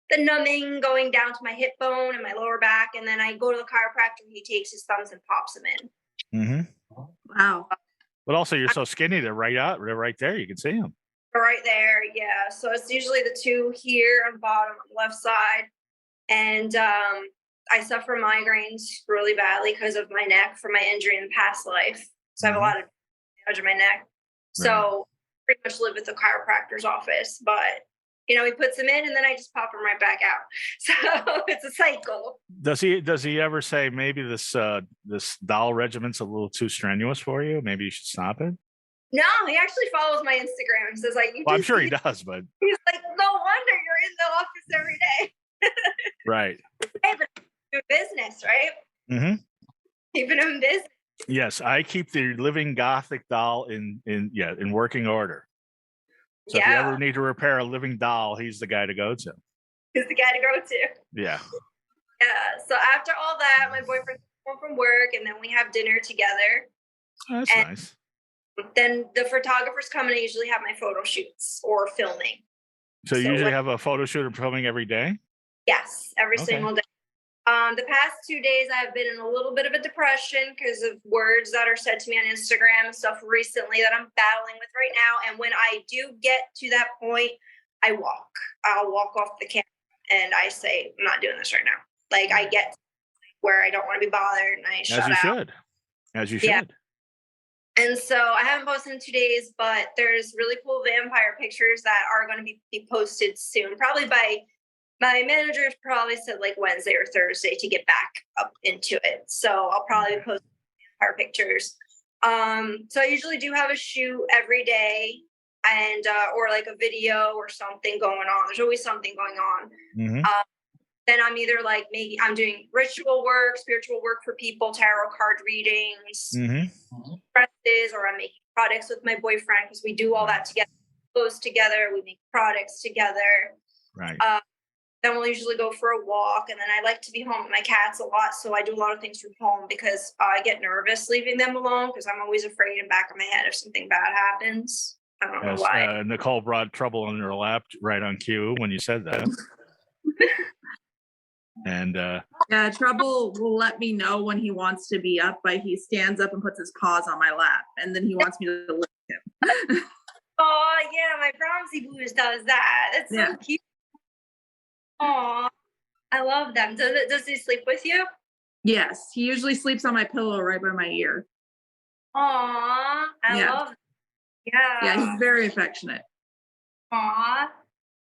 the numbing going down to my hip bone and my lower back. And then I go to the chiropractor, he takes his thumbs and pops them in. Mm-hmm. Wow. But also, you're so skinny. They're right out. They're right there. You can see them. Right there, yeah. So it's usually the two here on the bottom, on the left side. And I suffer migraines really badly because of my neck from my injury in the past life. So I have a lot of damage in my neck. So pretty much live at the chiropractor's office. But, he puts them in and then I just pop them right back out. So it's a cycle. Does he ever say maybe this doll regiment's a little too strenuous for you? Maybe you should stop it? No, he actually follows my Instagram. He says, like, Well, I'm sure he does, but he's like, no wonder you're in the office every day. right. Hey, but do business, right? Mm-hmm. Keeping him busy. Yes, I keep the Living Gothic Doll in working order. So if you ever need to repair a living doll, he's the guy to go to. He's the guy to go to. Yeah. Yeah. So after all that, my boyfriend comes home from work, and then we have dinner together. Oh, that's nice. Then the photographers come, and I usually have my photo shoots or filming. So you usually have a photo shoot or filming every day? Yes, every single day. The past 2 days, I've been in a little bit of a depression because of words that are said to me on Instagram and stuff recently that I'm battling with right now. And when I do get to that point, I'll walk off the camera and I say, I'm not doing this right now. Like I get where I don't want to be bothered and I shut out. As you should. Yeah. And so I haven't posted in 2 days, but there's really cool vampire pictures that are going to be posted soon, probably by my manager probably said like Wednesday or Thursday to get back up into it. So I'll probably post our pictures. So I usually do have a shoot every day and, or like a video or something going on. There's always something going on. Mm-hmm. Then I'm either like, maybe I'm doing ritual work, spiritual work for people, tarot card readings, dresses, or I'm making products with my boyfriend because we do all that together. Clothes together, we make products together. Right. Then we'll usually go for a walk, and then I like to be home with my cats a lot, so I do a lot of things from home because I get nervous leaving them alone because I'm always afraid in the back of my head if something bad happens. I don't know why. Nicole brought trouble in her lap right on cue when you said that. And yeah, Trouble will let me know when he wants to be up, but he stands up and puts his paws on my lap, and then he wants me to lift him. Oh yeah, my Bromsy Blues does that. That's so cute. Oh, I love them. Does he sleep with you? Yes, he usually sleeps on my pillow right by my ear. Aw, I love it. Yeah, he's very affectionate. Aw.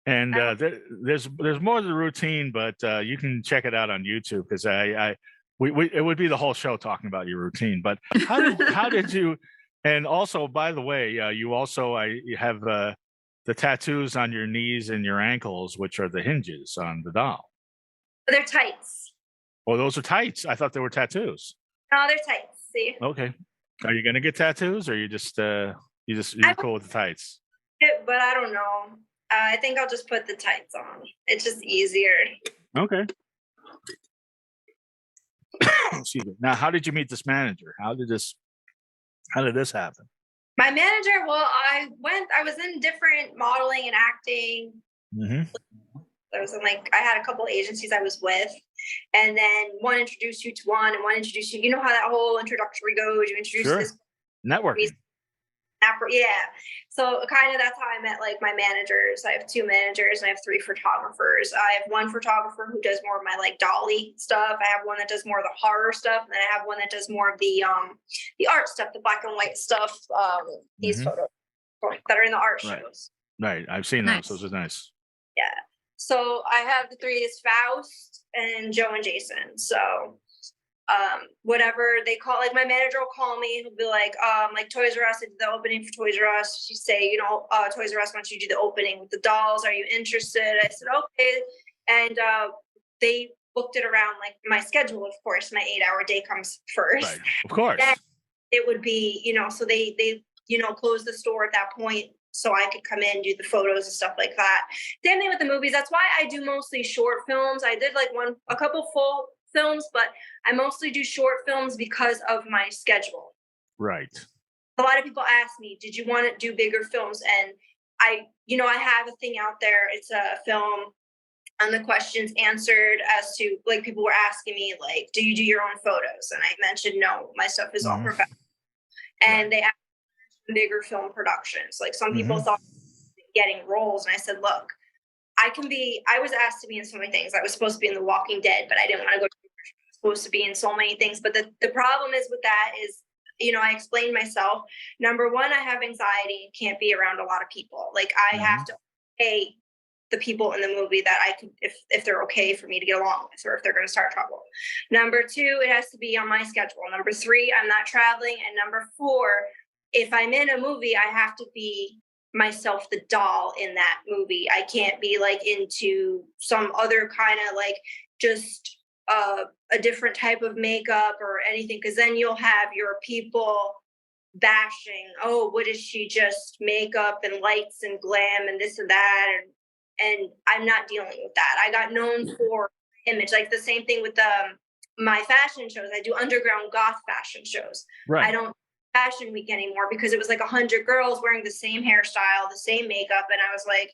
And there's more to the routine, but you can check it out on YouTube because it would be the whole show talking about your routine. But how did you? And also, by the way, you have the tattoos on your knees and your ankles, which are the hinges on the doll. They're tights. Oh, those are tights. I thought they were tattoos. No, they're tights. See. Okay. Are you gonna get tattoos, or you're cool with the tights? But I don't know. I think I'll just put the tights on. It's just easier. Okay. Excuse me. Now, how did you meet this manager? How did this happen? My manager, well, I was in different modeling and acting. Mm-hmm. I had a couple of agencies I was with, and then one introduced you to one and one introduced you. You know how that whole introductory goes. You introduce this networking. Yeah. So kind of that's how I met like my managers. I have 2 managers and I have 3 photographers. I have one photographer who does more of my like dolly stuff. I have one that does more of the horror stuff, and then I have one that does more of the art stuff, the black and white stuff. These photos that are in the art shows. Right. I've seen those. Those are nice. Yeah. So I have the 3 is Faust and Joe and Jason. So whatever they call, like my manager will call me, he'll be like Toys R Us, I did the opening for Toys R Us. She'd say, Toys R Us wants you to do the opening with the dolls. Are you interested? I said, okay. And they booked it around like my schedule, of course. My 8-hour day comes first. Right. Of course. And it would be, so they closed the store at that point so I could come in, do the photos and stuff like that. Same thing with the movies. That's why I do mostly short films. I did like a couple full films, but I mostly do short films because of my schedule. Right. A lot of people ask me, did you want to do bigger films? And I have a thing out there. It's a film and the questions answered as to like, people were asking me like, do you do your own photos? And I mentioned, no, my stuff is all professional. And they asked bigger film productions. Like some people thought getting roles. And I said, look, I was asked to be in so many things. I was supposed to be in The Walking Dead, but I didn't want to go to I was supposed to be in so many things. But the problem is with that is, I explained myself. Number one, I have anxiety, can't be around a lot of people. Like I have to pay the people in the movie that I could, if they're okay for me to get along with, or if they're going to start trouble. Number 2, it has to be on my schedule. Number 3, I'm not traveling. And number 4, if I'm in a movie, I have to be myself, the doll in that movie. I can't be like into some other kind of like just a different type of makeup or anything, because then you'll have your people bashing, oh, what is she, just makeup and lights and glam and this and that, and I'm not dealing with that. I got known for image, like the same thing with my fashion shows. I do underground goth fashion shows. Right. I don't fashion week anymore because it was like 100 girls wearing the same hairstyle, the same makeup, and I was like,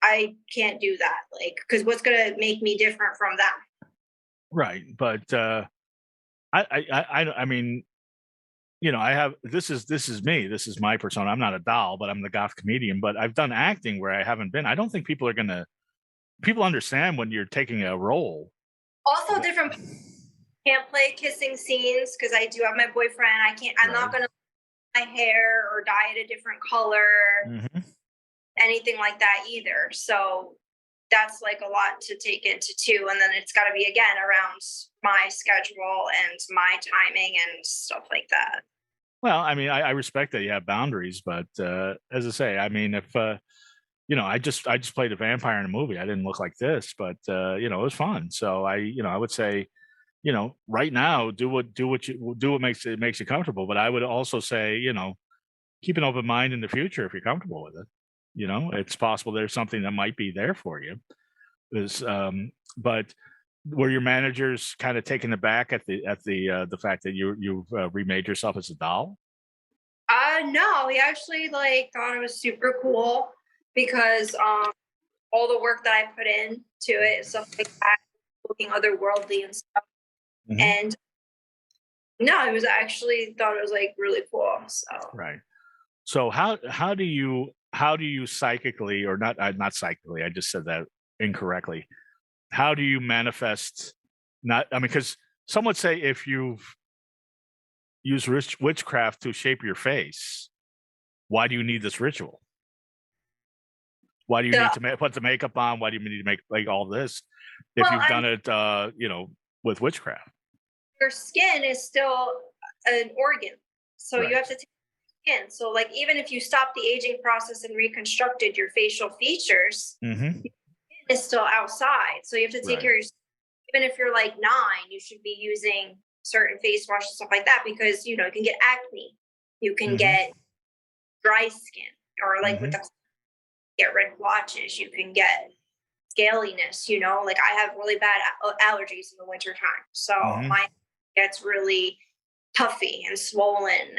I can't do that, like, because what's gonna make me different from them? Right. But I mean, I have, this is me, this is my persona. I'm not a doll, but I'm the goth comedian. But I've done acting where I haven't been. I don't think people understand when you're taking a role. Also different. Can't play kissing scenes because I do have my boyfriend. I'm not gonna my hair or dye it a different color, anything like that either. So that's like a lot to take into too. And then it's got to be again around my schedule and my timing and stuff like that. Well, I mean, I respect that you have boundaries, but as I say, I mean, if I just played a vampire in a movie. I didn't look like this, but it was fun. So I would say, right now, do what makes you comfortable. But I would also say, keep an open mind in the future if you're comfortable with it. It's possible there's something that might be there for you. But were your managers kind of taken aback at the fact that you've remade yourself as a doll? No, he actually thought it was super cool because all the work that I put into it, stuff like that, looking otherworldly and stuff. And no, it was actually thought it was like really cool. So right. So how do you psychically, or not psychically, I just said that incorrectly. How do you manifest? Because some would say if you've used witchcraft to shape your face, why do you need this ritual? Why do you need to put the makeup on? Why do you need to make like all this if you've done it, with witchcraft? Your skin is still an organ, so you have to take skin. So like even if you stop the aging process and reconstructed your facial features, your skin is still outside. So you have to take care of your skin. Even if you're like 9, you should be using certain face wash and stuff like that because you can get acne, you can get dry skin, or like with the get red blotches, you can get scaliness, like I have really bad allergies in the winter time. So my gets really puffy and swollen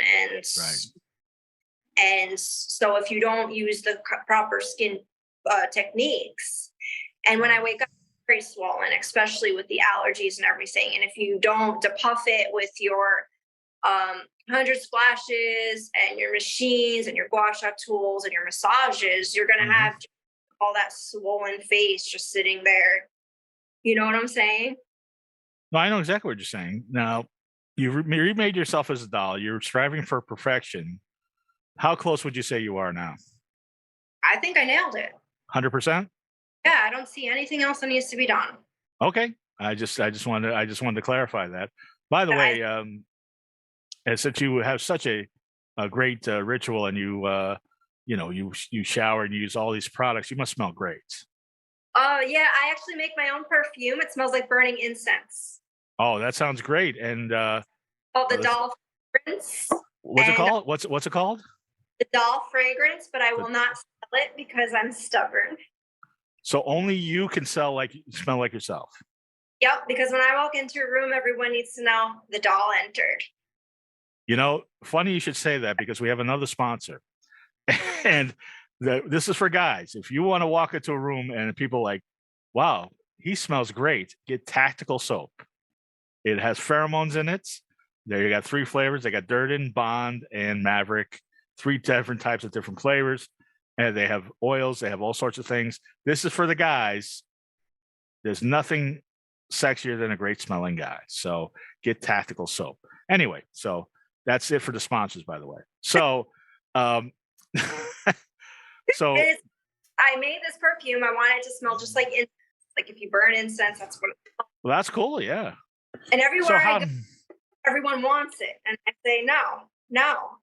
and so if you don't use the proper skin techniques, and when I wake up very swollen, especially with the allergies and everything, and if you don't depuff it with your 100 splashes and your machines and your gua sha tools and your massages, you're going to have all that swollen face just sitting there. You know what I'm saying? No, I know exactly what you're saying. Now, you remade yourself as a doll. You're striving for perfection. How close would you say you are now? I think I nailed it. 100%? Yeah, I don't see anything else that needs to be done. Okay. I just wanted to clarify that. By the way, and since you have such a great ritual and you shower and you use all these products, you must smell great. Yeah, I actually make my own perfume. It smells like burning incense. Oh, that sounds great. And the doll fragrance. What's it called? What's it called? The doll fragrance, but I will not sell it because I'm stubborn. So only you can smell like yourself. Yep, because when I walk into a room, everyone needs to know the doll entered. You know, funny you should say that because we have another sponsor. And this is for guys. If you want to walk into a room and people like, wow, he smells great, get Tactical Soap. It has pheromones in it. There you got 3 flavors. They got Durden, Bond, and Maverick. 3 different types of different flavors. And they have oils. They have all sorts of things. This is for the guys. There's nothing sexier than a great smelling guy. So get Tactical Soap. Anyway, so that's it for the sponsors, by the way. So, so I made this perfume. I want it to smell just like incense. Like if you burn incense, that's what it smells. Well, that's cool. Yeah. And everywhere I go, everyone wants it. And I say, no.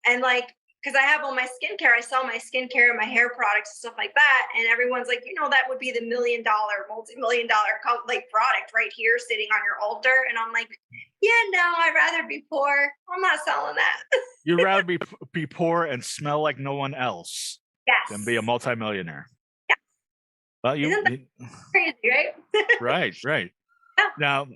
And like, because I have all my skincare, I sell my skincare and my hair products and stuff like that. And everyone's like, that would be the $1 million, multi-million-dollar like product right here sitting on your altar. And I'm like, yeah, no, I'd rather be poor. I'm not selling that. You'd rather be poor and smell like no one else than be a multimillionaire. Yeah. Well, Isn't that crazy, right? Right. Yeah. Now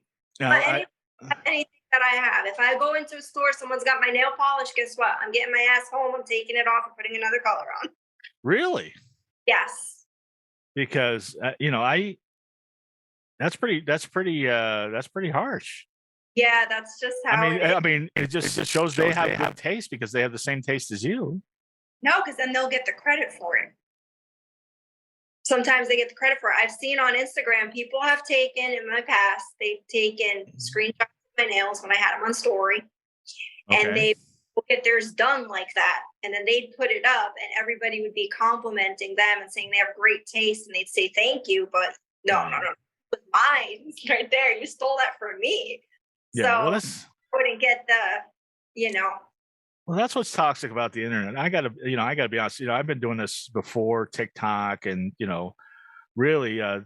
anything that I have. If I go into a store, someone's got my nail polish, guess what? I'm getting my ass home. I'm taking it off and putting another color on. Really? Yes. Because that's pretty harsh. Yeah, that's just how. I mean, it just shows they have good taste because they have the same taste as you. No, because then they'll get the credit for it. Sometimes they get the credit for it. I've seen on Instagram, people have taken in my past, they've taken screenshots of my nails when I had them on story, and they will get theirs done like that. And then they'd put it up and everybody would be complimenting them and saying they have great taste and they'd say thank you. But no. It was mine right there. You stole that from me. Yeah, so I wouldn't get the, Well, that's what's toxic about the internet. I gotta be honest. I've been doing this before TikTok, and really, I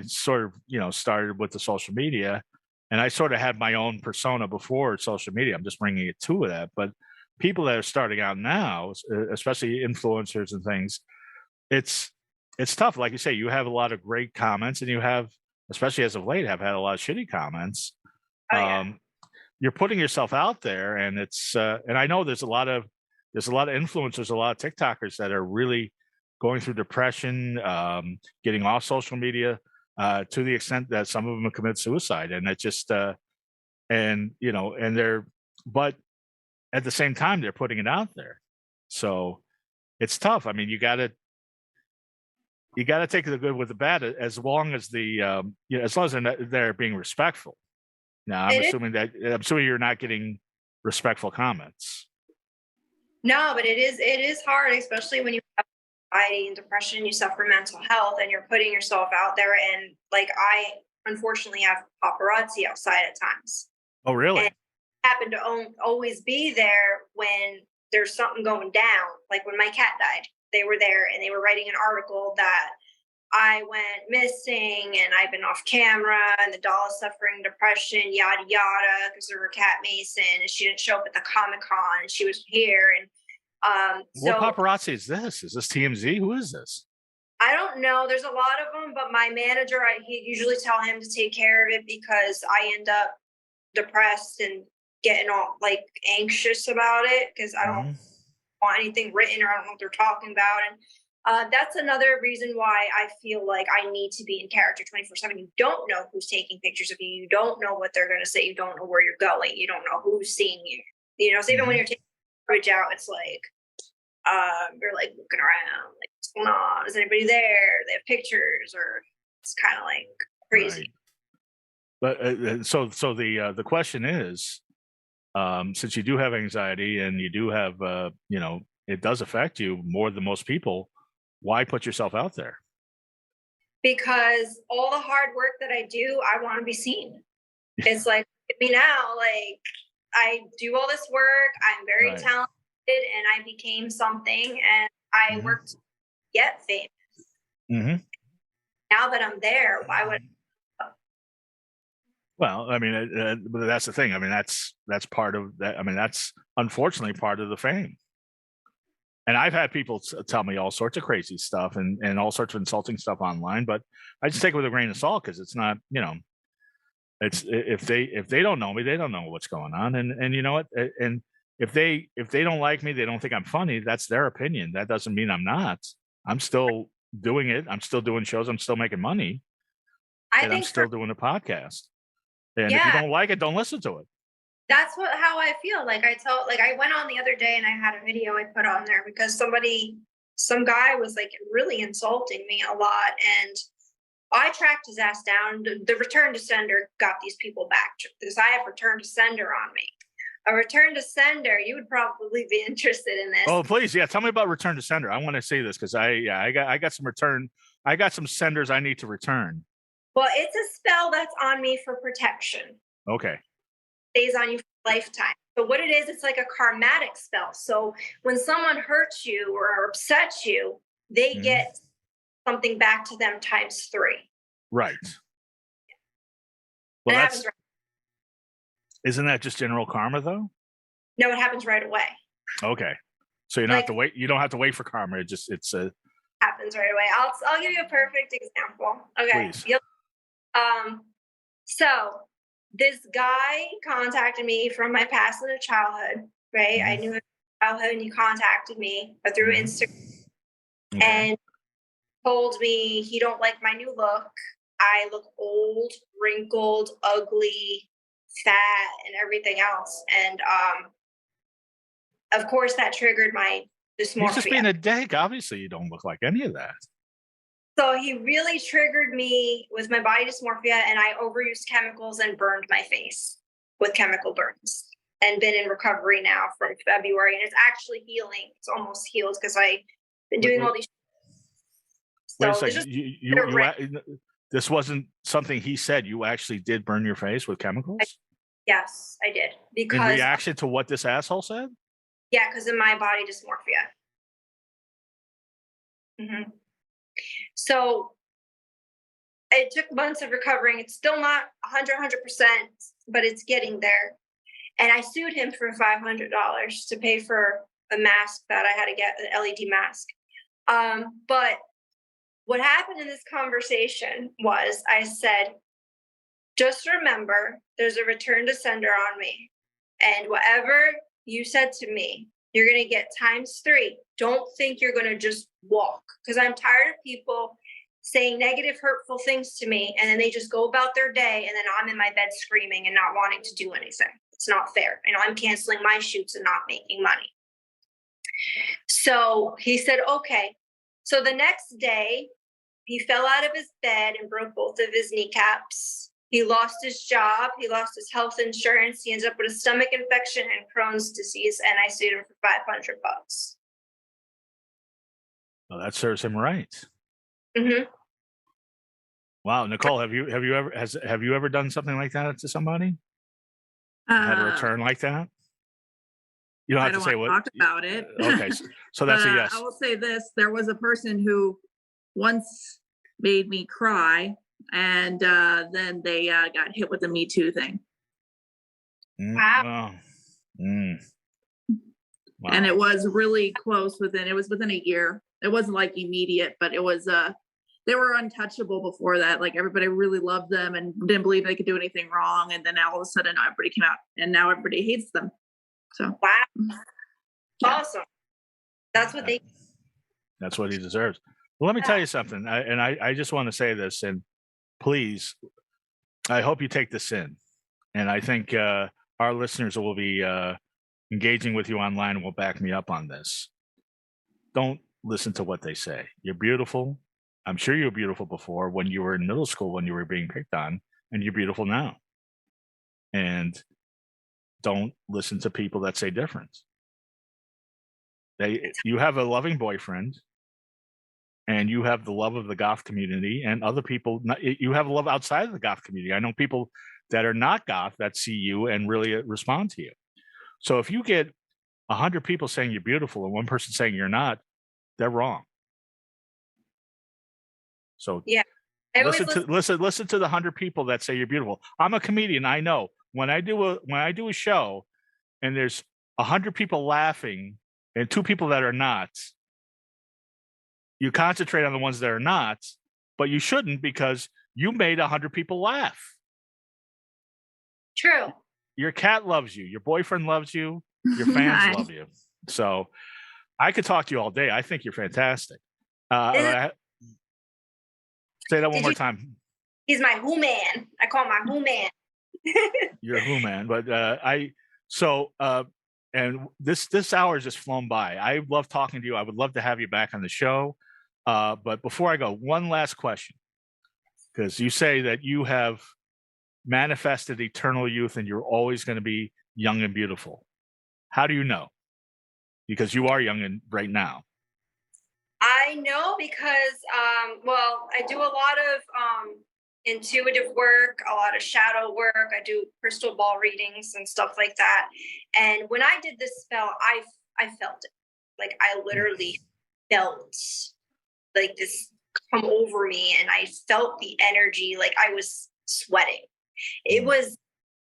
sort of, started with the social media, and I sort of had my own persona before social media. I'm just bringing it to that. But people that are starting out now, especially influencers and things, it's tough. Like you say, you have a lot of great comments, and you have, especially as of late, have had a lot of shitty comments. Oh, yeah. You're putting yourself out there, and it's and I know there's a lot of influencers, a lot of TikTokers that are really going through depression, getting off social media to the extent that some of them have committed suicide, and it's just and they're, but at the same time they're putting it out there, so it's tough. I mean, you got to take the good with the bad, as long as as long as they're being respectful. Now, I'm assuming you're not getting respectful comments. No, but it is hard, especially when you have anxiety and depression, you suffer mental health, and you're putting yourself out there. And like, I unfortunately have paparazzi outside at times. Oh, really? And I happen to always be there when there's something going down. Like when my cat died, they were there and they were writing an article that I went missing and I've been off camera and the doll is suffering depression, yada, yada, because of her cat Mason, and she didn't show up at the Comic-Con and she was here. And what paparazzi is this? Is this TMZ? Who is this? I don't know. There's a lot of them, but my manager, he usually tell him to take care of it because I end up depressed and getting all like anxious about it because I don't want anything written or I don't know what they're talking about. And that's another reason why I feel like I need to be in character 24/7. You don't know who's taking pictures of you. You don't know what they're going to say. You don't know where you're going. You don't know who's seeing you. So even when you're taking coverage out, it's like, you're like looking around, like, what's going on? Is anybody there? They have pictures, or it's kind of like crazy. Right. But so the question is, since you do have anxiety and you do have, it does affect you more than most people, why put yourself out there? Because all the hard work that I do, I want to be seen. It's like, me now, like, I do all this work. I'm very talented, and I became something, and I worked to get famous. Now that I'm there, why would? Well, I mean, that's the thing. I mean, that's part of that. I mean, that's unfortunately part of the fame. And I've had people tell me all sorts of crazy stuff and all sorts of insulting stuff online, but I just take it with a grain of salt because it's not, it's if they don't know me, they don't know what's going on. And you know what? And if they don't like me, they don't think I'm funny. That's their opinion. That doesn't mean I'm not. I'm still doing it. I'm still doing shows. I'm still making money. And I'm still doing a podcast. And if you don't like it, don't listen to it. That's how I feel. Like I went on the other day and I had a video I put on there because some guy was like really insulting me a lot. And I tracked his ass down. The return to sender got these people back because I have return to sender on me. A return to sender, you would probably be interested in this. Oh, please. Yeah. Tell me about return to sender. I want to see this because I got some return. I got some senders I need to return. Well, it's a spell that's on me for protection. Okay. Stays on you for a lifetime. So what it is, it's like a karmatic spell. So when someone hurts you or upsets you, they get something back to them times 3. Right. Well, isn't that just general karma though? No, it happens right away. Okay. So you don't have to wait. You don't have to wait for karma. It's happens right away. I'll give you a perfect example. Okay. Please. So this guy contacted me from my past in childhood, right? I knew him in childhood, and he contacted me through Instagram and told me he don't like my new look. I look old, wrinkled, ugly, fat, and everything else. And of course, that triggered my dysmorphia. He's just being a dick. Obviously, you don't look like any of that. So he really triggered me with my body dysmorphia, and I overused chemicals and burned my face with chemical burns and been in recovery now from February. And it's actually healing. It's almost healed because I've been doing all these. Wait a second. This wasn't something he said. You actually did burn your face with chemicals? Yes, I did. Because in reaction to what this asshole said? Yeah, because of my body dysmorphia. So it took months of recovering. It's still not 100%, but it's getting there. And I sued him for $500 to pay for a mask that I had to get, an LED mask. But what happened in this conversation was I said, just remember, there's a return to sender on me. And whatever you said to me, you're going to get times 3. Don't think you're going to just walk. Because I'm tired of people saying negative, hurtful things to me, and then they just go about their day, and then I'm in my bed screaming and not wanting to do anything. It's not fair. I'm canceling my shoots and not making money. So he said, okay. So the next day, he fell out of his bed and broke both of his kneecaps. He lost his job. He lost his health insurance. He ended up with a stomach infection and Crohn's disease, and I sued him for $500. Well, that serves him right. Mm-hmm. Wow, Nicole, have you ever done something like that to somebody? Had a return like that? You don't have to say what. Talk about it. Okay, so that's a yes. I will say this: there was a person who once made me cry, and then they got hit with the Me Too thing. Wow. Wow. And it was really close within a year. It wasn't like immediate, but it was they were untouchable before that. Like everybody really loved them and didn't believe they could do anything wrong. And then all of a sudden everybody came out and now everybody hates them. So wow. Awesome. That's what that's what he deserves. Well, let me tell you something. I just want to say this, and please, I hope you take this in. And I think our listeners will be engaging with you online will back me up on this. Don't listen to what they say. You're beautiful. I'm sure you were beautiful before when you were in middle school, when you were being picked on, and you're beautiful now. And don't listen to people that say different. You have a loving boyfriend, and you have the love of the goth community, and other people. You have love outside of the goth community. I know people that are not goth that see you and really respond to you. So if you get 100 people saying you're beautiful and one person saying you're not, they're wrong. So Yeah. listen to the 100 people that say you're beautiful. I'm a comedian. I know when I do a show and there's 100 people laughing and 2 people that are not, you concentrate on the ones that are not, but you shouldn't, because you made 100 people laugh. True. Your cat loves you. Your boyfriend loves you. Your fans love you. So I could talk to you all day. I think you're fantastic. Say that one more time. He's my who man. I call him my who man. You're who man. But and this hour has just flown by. I love talking to you. I would love to have you back on the show. But before I go, one last question. Because you say that you have manifested eternal youth and you're always going to be young and beautiful. How do you know? Because you are young and right now. I know because, I do a lot of intuitive work, a lot of shadow work. I do crystal ball readings and stuff like that. And when I did this spell, I felt it. Like I literally felt like this come over me, and I felt the energy. Like I was sweating. It was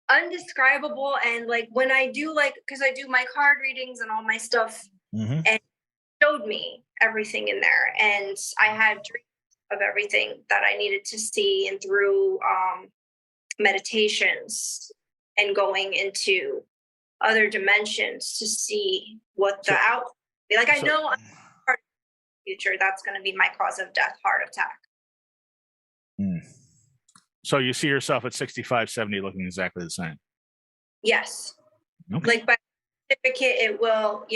undescribable. And like when I do, because I do my card readings and all my stuff, and it showed me everything in there, and I had dreams of everything that I needed to see, and through meditations and going into other dimensions to see what the outcome be. Like I know part of the future that's going to be my cause of death, heart attack. So you see yourself at 65, 70 looking exactly the same? Yes. Okay. Like by certificate, it will,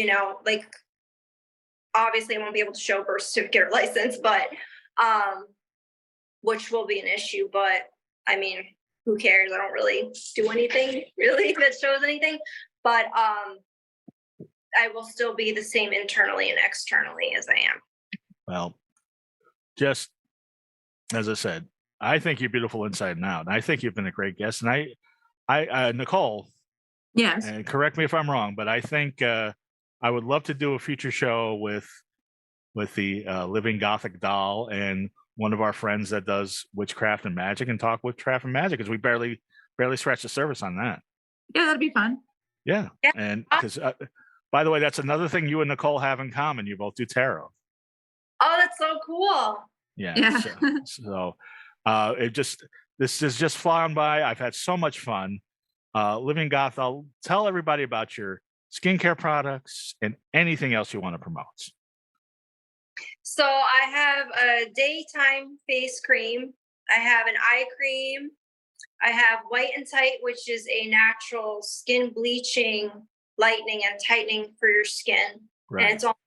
obviously I won't be able to show birth certificate or license, but which will be an issue. But I mean, who cares? I don't really do anything really that shows anything. But I will still be the same internally and externally as I am. Well, just as I said, I think you're beautiful inside and out. And I think you've been a great guest. And I Nicole. Yes. And correct me if I'm wrong, but I think I would love to do a future show with the Living Gothic Doll and one of our friends that does witchcraft and magic, and talk witchcraft and magic, because we barely scratched the surface on that. Yeah, that'd be fun. Yeah. And because, by the way, that's another thing you and Nicole have in common. You both do tarot. Oh, that's so cool. Yeah. So this is just flying by. I've had so much fun. Living Goth, I'll tell everybody about your skincare products and anything else you want to promote. So I have a daytime face cream. I have an eye cream. I have White and Tight, which is a natural skin bleaching, lightening, and tightening for your skin. Right. And it's all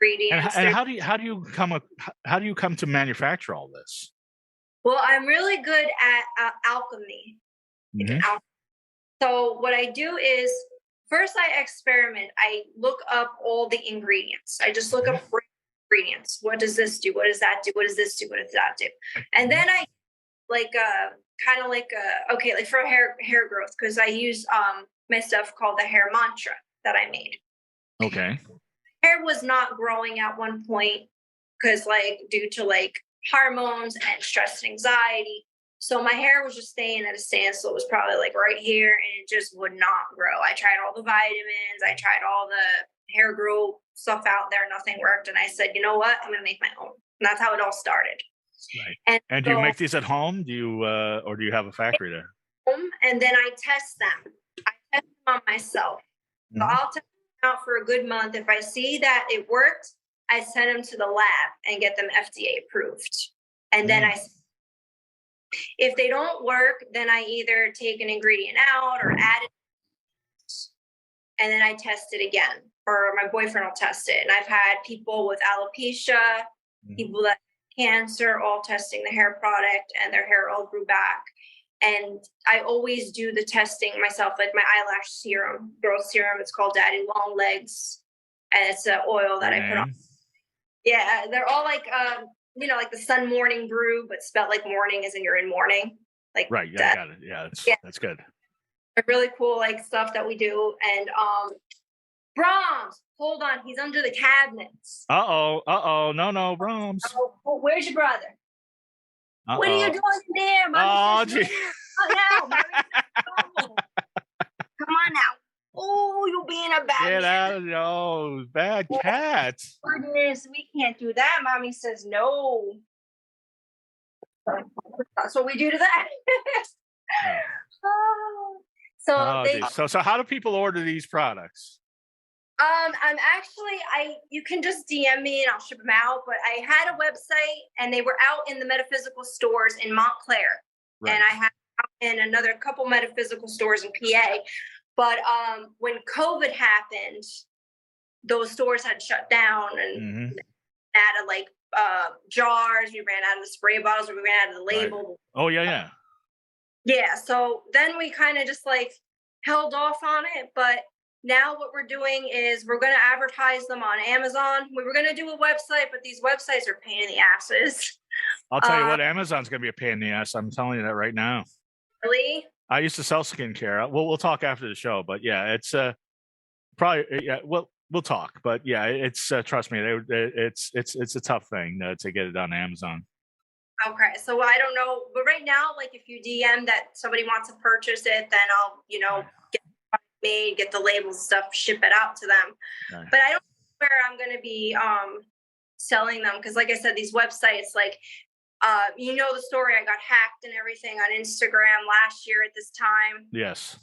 ingredients. And how do you come to manufacture all this? Well, I'm really good at alchemy. So what I do is first I experiment. I look up all the ingredients. I just look up ingredients. What does this do? What does that do? What does this do? What does that do? And then I like for hair growth, because I use my stuff called the hair mantra that I made. Okay. Hair was not growing at one point because due to hormones and stress and anxiety. So my hair was just staying at a standstill. It was probably right here, and it just would not grow. I tried all the vitamins. I tried all the hair growth stuff out there. Nothing worked. And I said, you know what? I'm going to make my own. And that's how it all started. Right. And do you make these at home? Do you, or do you have a factory there? Home, and then I test them. I test them on myself. So I'll test them out for a good month. If I see that it worked, I send them to the lab and get them FDA approved. And then if they don't work, then I either take an ingredient out or add it. and then I test it again, or my boyfriend will test it. And I've had people with alopecia, people that have cancer, all testing the hair product, and their hair all grew back. And I always do the testing myself, like my eyelash serum, growth serum. It's called Daddy Long Legs, and it's an oil that I put on. Yeah, they're all like, like the Sun Morning Brew, but spelled like morning as in you're in mourning. Like right, yeah, I got it. Yeah, that's good. Really cool, like stuff that we do. And Brahms, hold on, he's under the cabinets. No, Brahms. Oh, where's your brother? What are you doing there? Oh, gee. Come on now. Oh, you're being a bad Get out. No, bad cat. Goodness, we can't do that. Mommy says no. That's what we do to that. So how do people order these products? You can just DM me and I'll ship them out. But I had a website and they were out in the metaphysical stores in Montclair. Right. And I had out in another couple metaphysical stores in PA. But when COVID happened, those stores had shut down and out of like jars. We ran out of the spray bottles. We ran out of the label. Right. Oh, yeah. Yeah. So then we kind of just like held off on it. But now what we're doing is we're going to advertise them on Amazon. We were going to do a website, but these websites are a pain in the asses. I'll tell you what, Amazon's going to be a pain in the ass. I'm telling you that right now. Really? I used to sell skincare. We'll talk after the show, but yeah, it's probably, yeah, we'll talk, but yeah, it's trust me, it's a tough thing to get it on Amazon. Okay, so I don't know, but right now, like if you DM that somebody wants to purchase it, then I'll, get it made, get the labels and stuff, ship it out to them. Right. But I don't know where I'm going to be selling them because, like I said, these websites, like, the story, I got hacked and everything on Instagram last year at this time. Yes.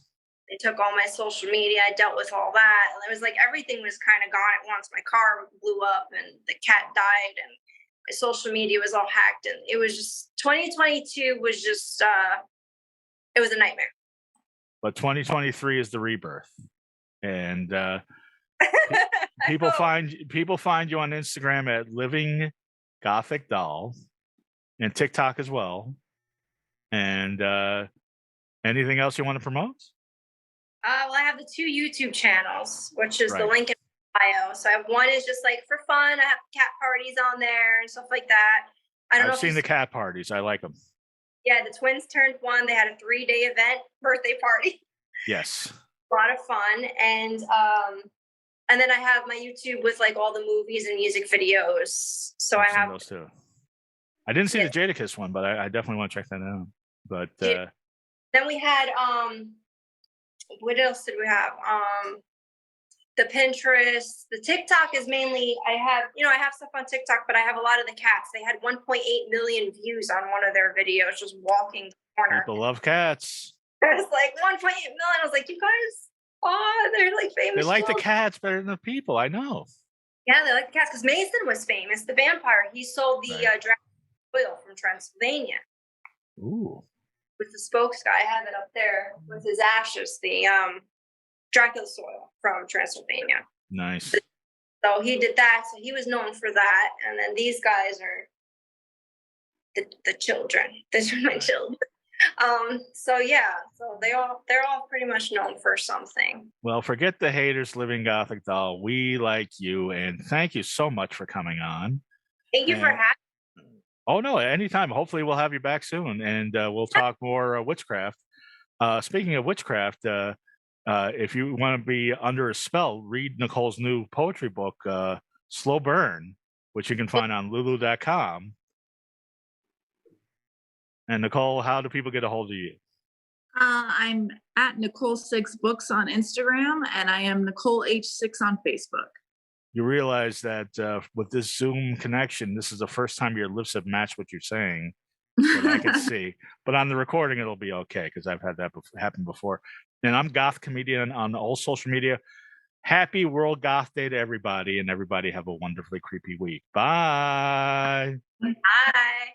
They took all my social media. I dealt with all that. And it was like everything was kind of gone at once. My car blew up and the cat died and my social media was all hacked. And it was just 2022 was just, it was a nightmare. But 2023 is the rebirth. And people find you on Instagram at Living Gothic Doll and TikTok as well. And anything else you want to promote? Well, I have the 2 YouTube channels, which is the link in bio. So one is just like for fun. I have cat parties on there and stuff like that. I've seen the cat parties. I like them. Yeah, the twins turned 1. They had a 3-day birthday party. Yes. A lot of fun. And then I have my YouTube with like all the movies and music videos. So I have those too. I didn't see the Jadakiss one, but I definitely want to check that out. But then we had what else did we have? The Pinterest, the TikTok is mainly I have stuff on TikTok, but I have a lot of the cats. They had 1.8 million views on one of their videos, just walking the corner. People love cats. It's like 1.8 million. I was like, you guys, they're like famous. They like the cats better than the people. I know. Yeah, they like the cats because Mason was famous. The vampire. He sold the Dracula oil from Transylvania. Ooh. With the spokes guy, I have it up there with his ashes. The Dracula soil from Transylvania. Nice. So he did that. So he was known for that. And then these guys are the children. These are my children. So they're all pretty much known for something. Well, forget the haters, Living Gothic Doll. We like you, and thank you so much for coming on. Thank you for having me. Oh no, anytime. Hopefully we'll have you back soon, and we'll talk more witchcraft. Speaking of witchcraft, if you want to be under a spell, read Nicole's new poetry book, Slow Burn, which you can find on lulu.com. And Nicole, how do people get a hold of you? I'm at Nicole6Books on Instagram, and I am Nicole H6 on Facebook. You realize that with this Zoom connection, this is the first time your lips have matched what you're saying. That I can see. But on the recording, it'll be okay because I've had that happen before. And I'm Goth Comedian on all social media. Happy World Goth Day to everybody, and everybody have a wonderfully creepy week. Bye. Bye.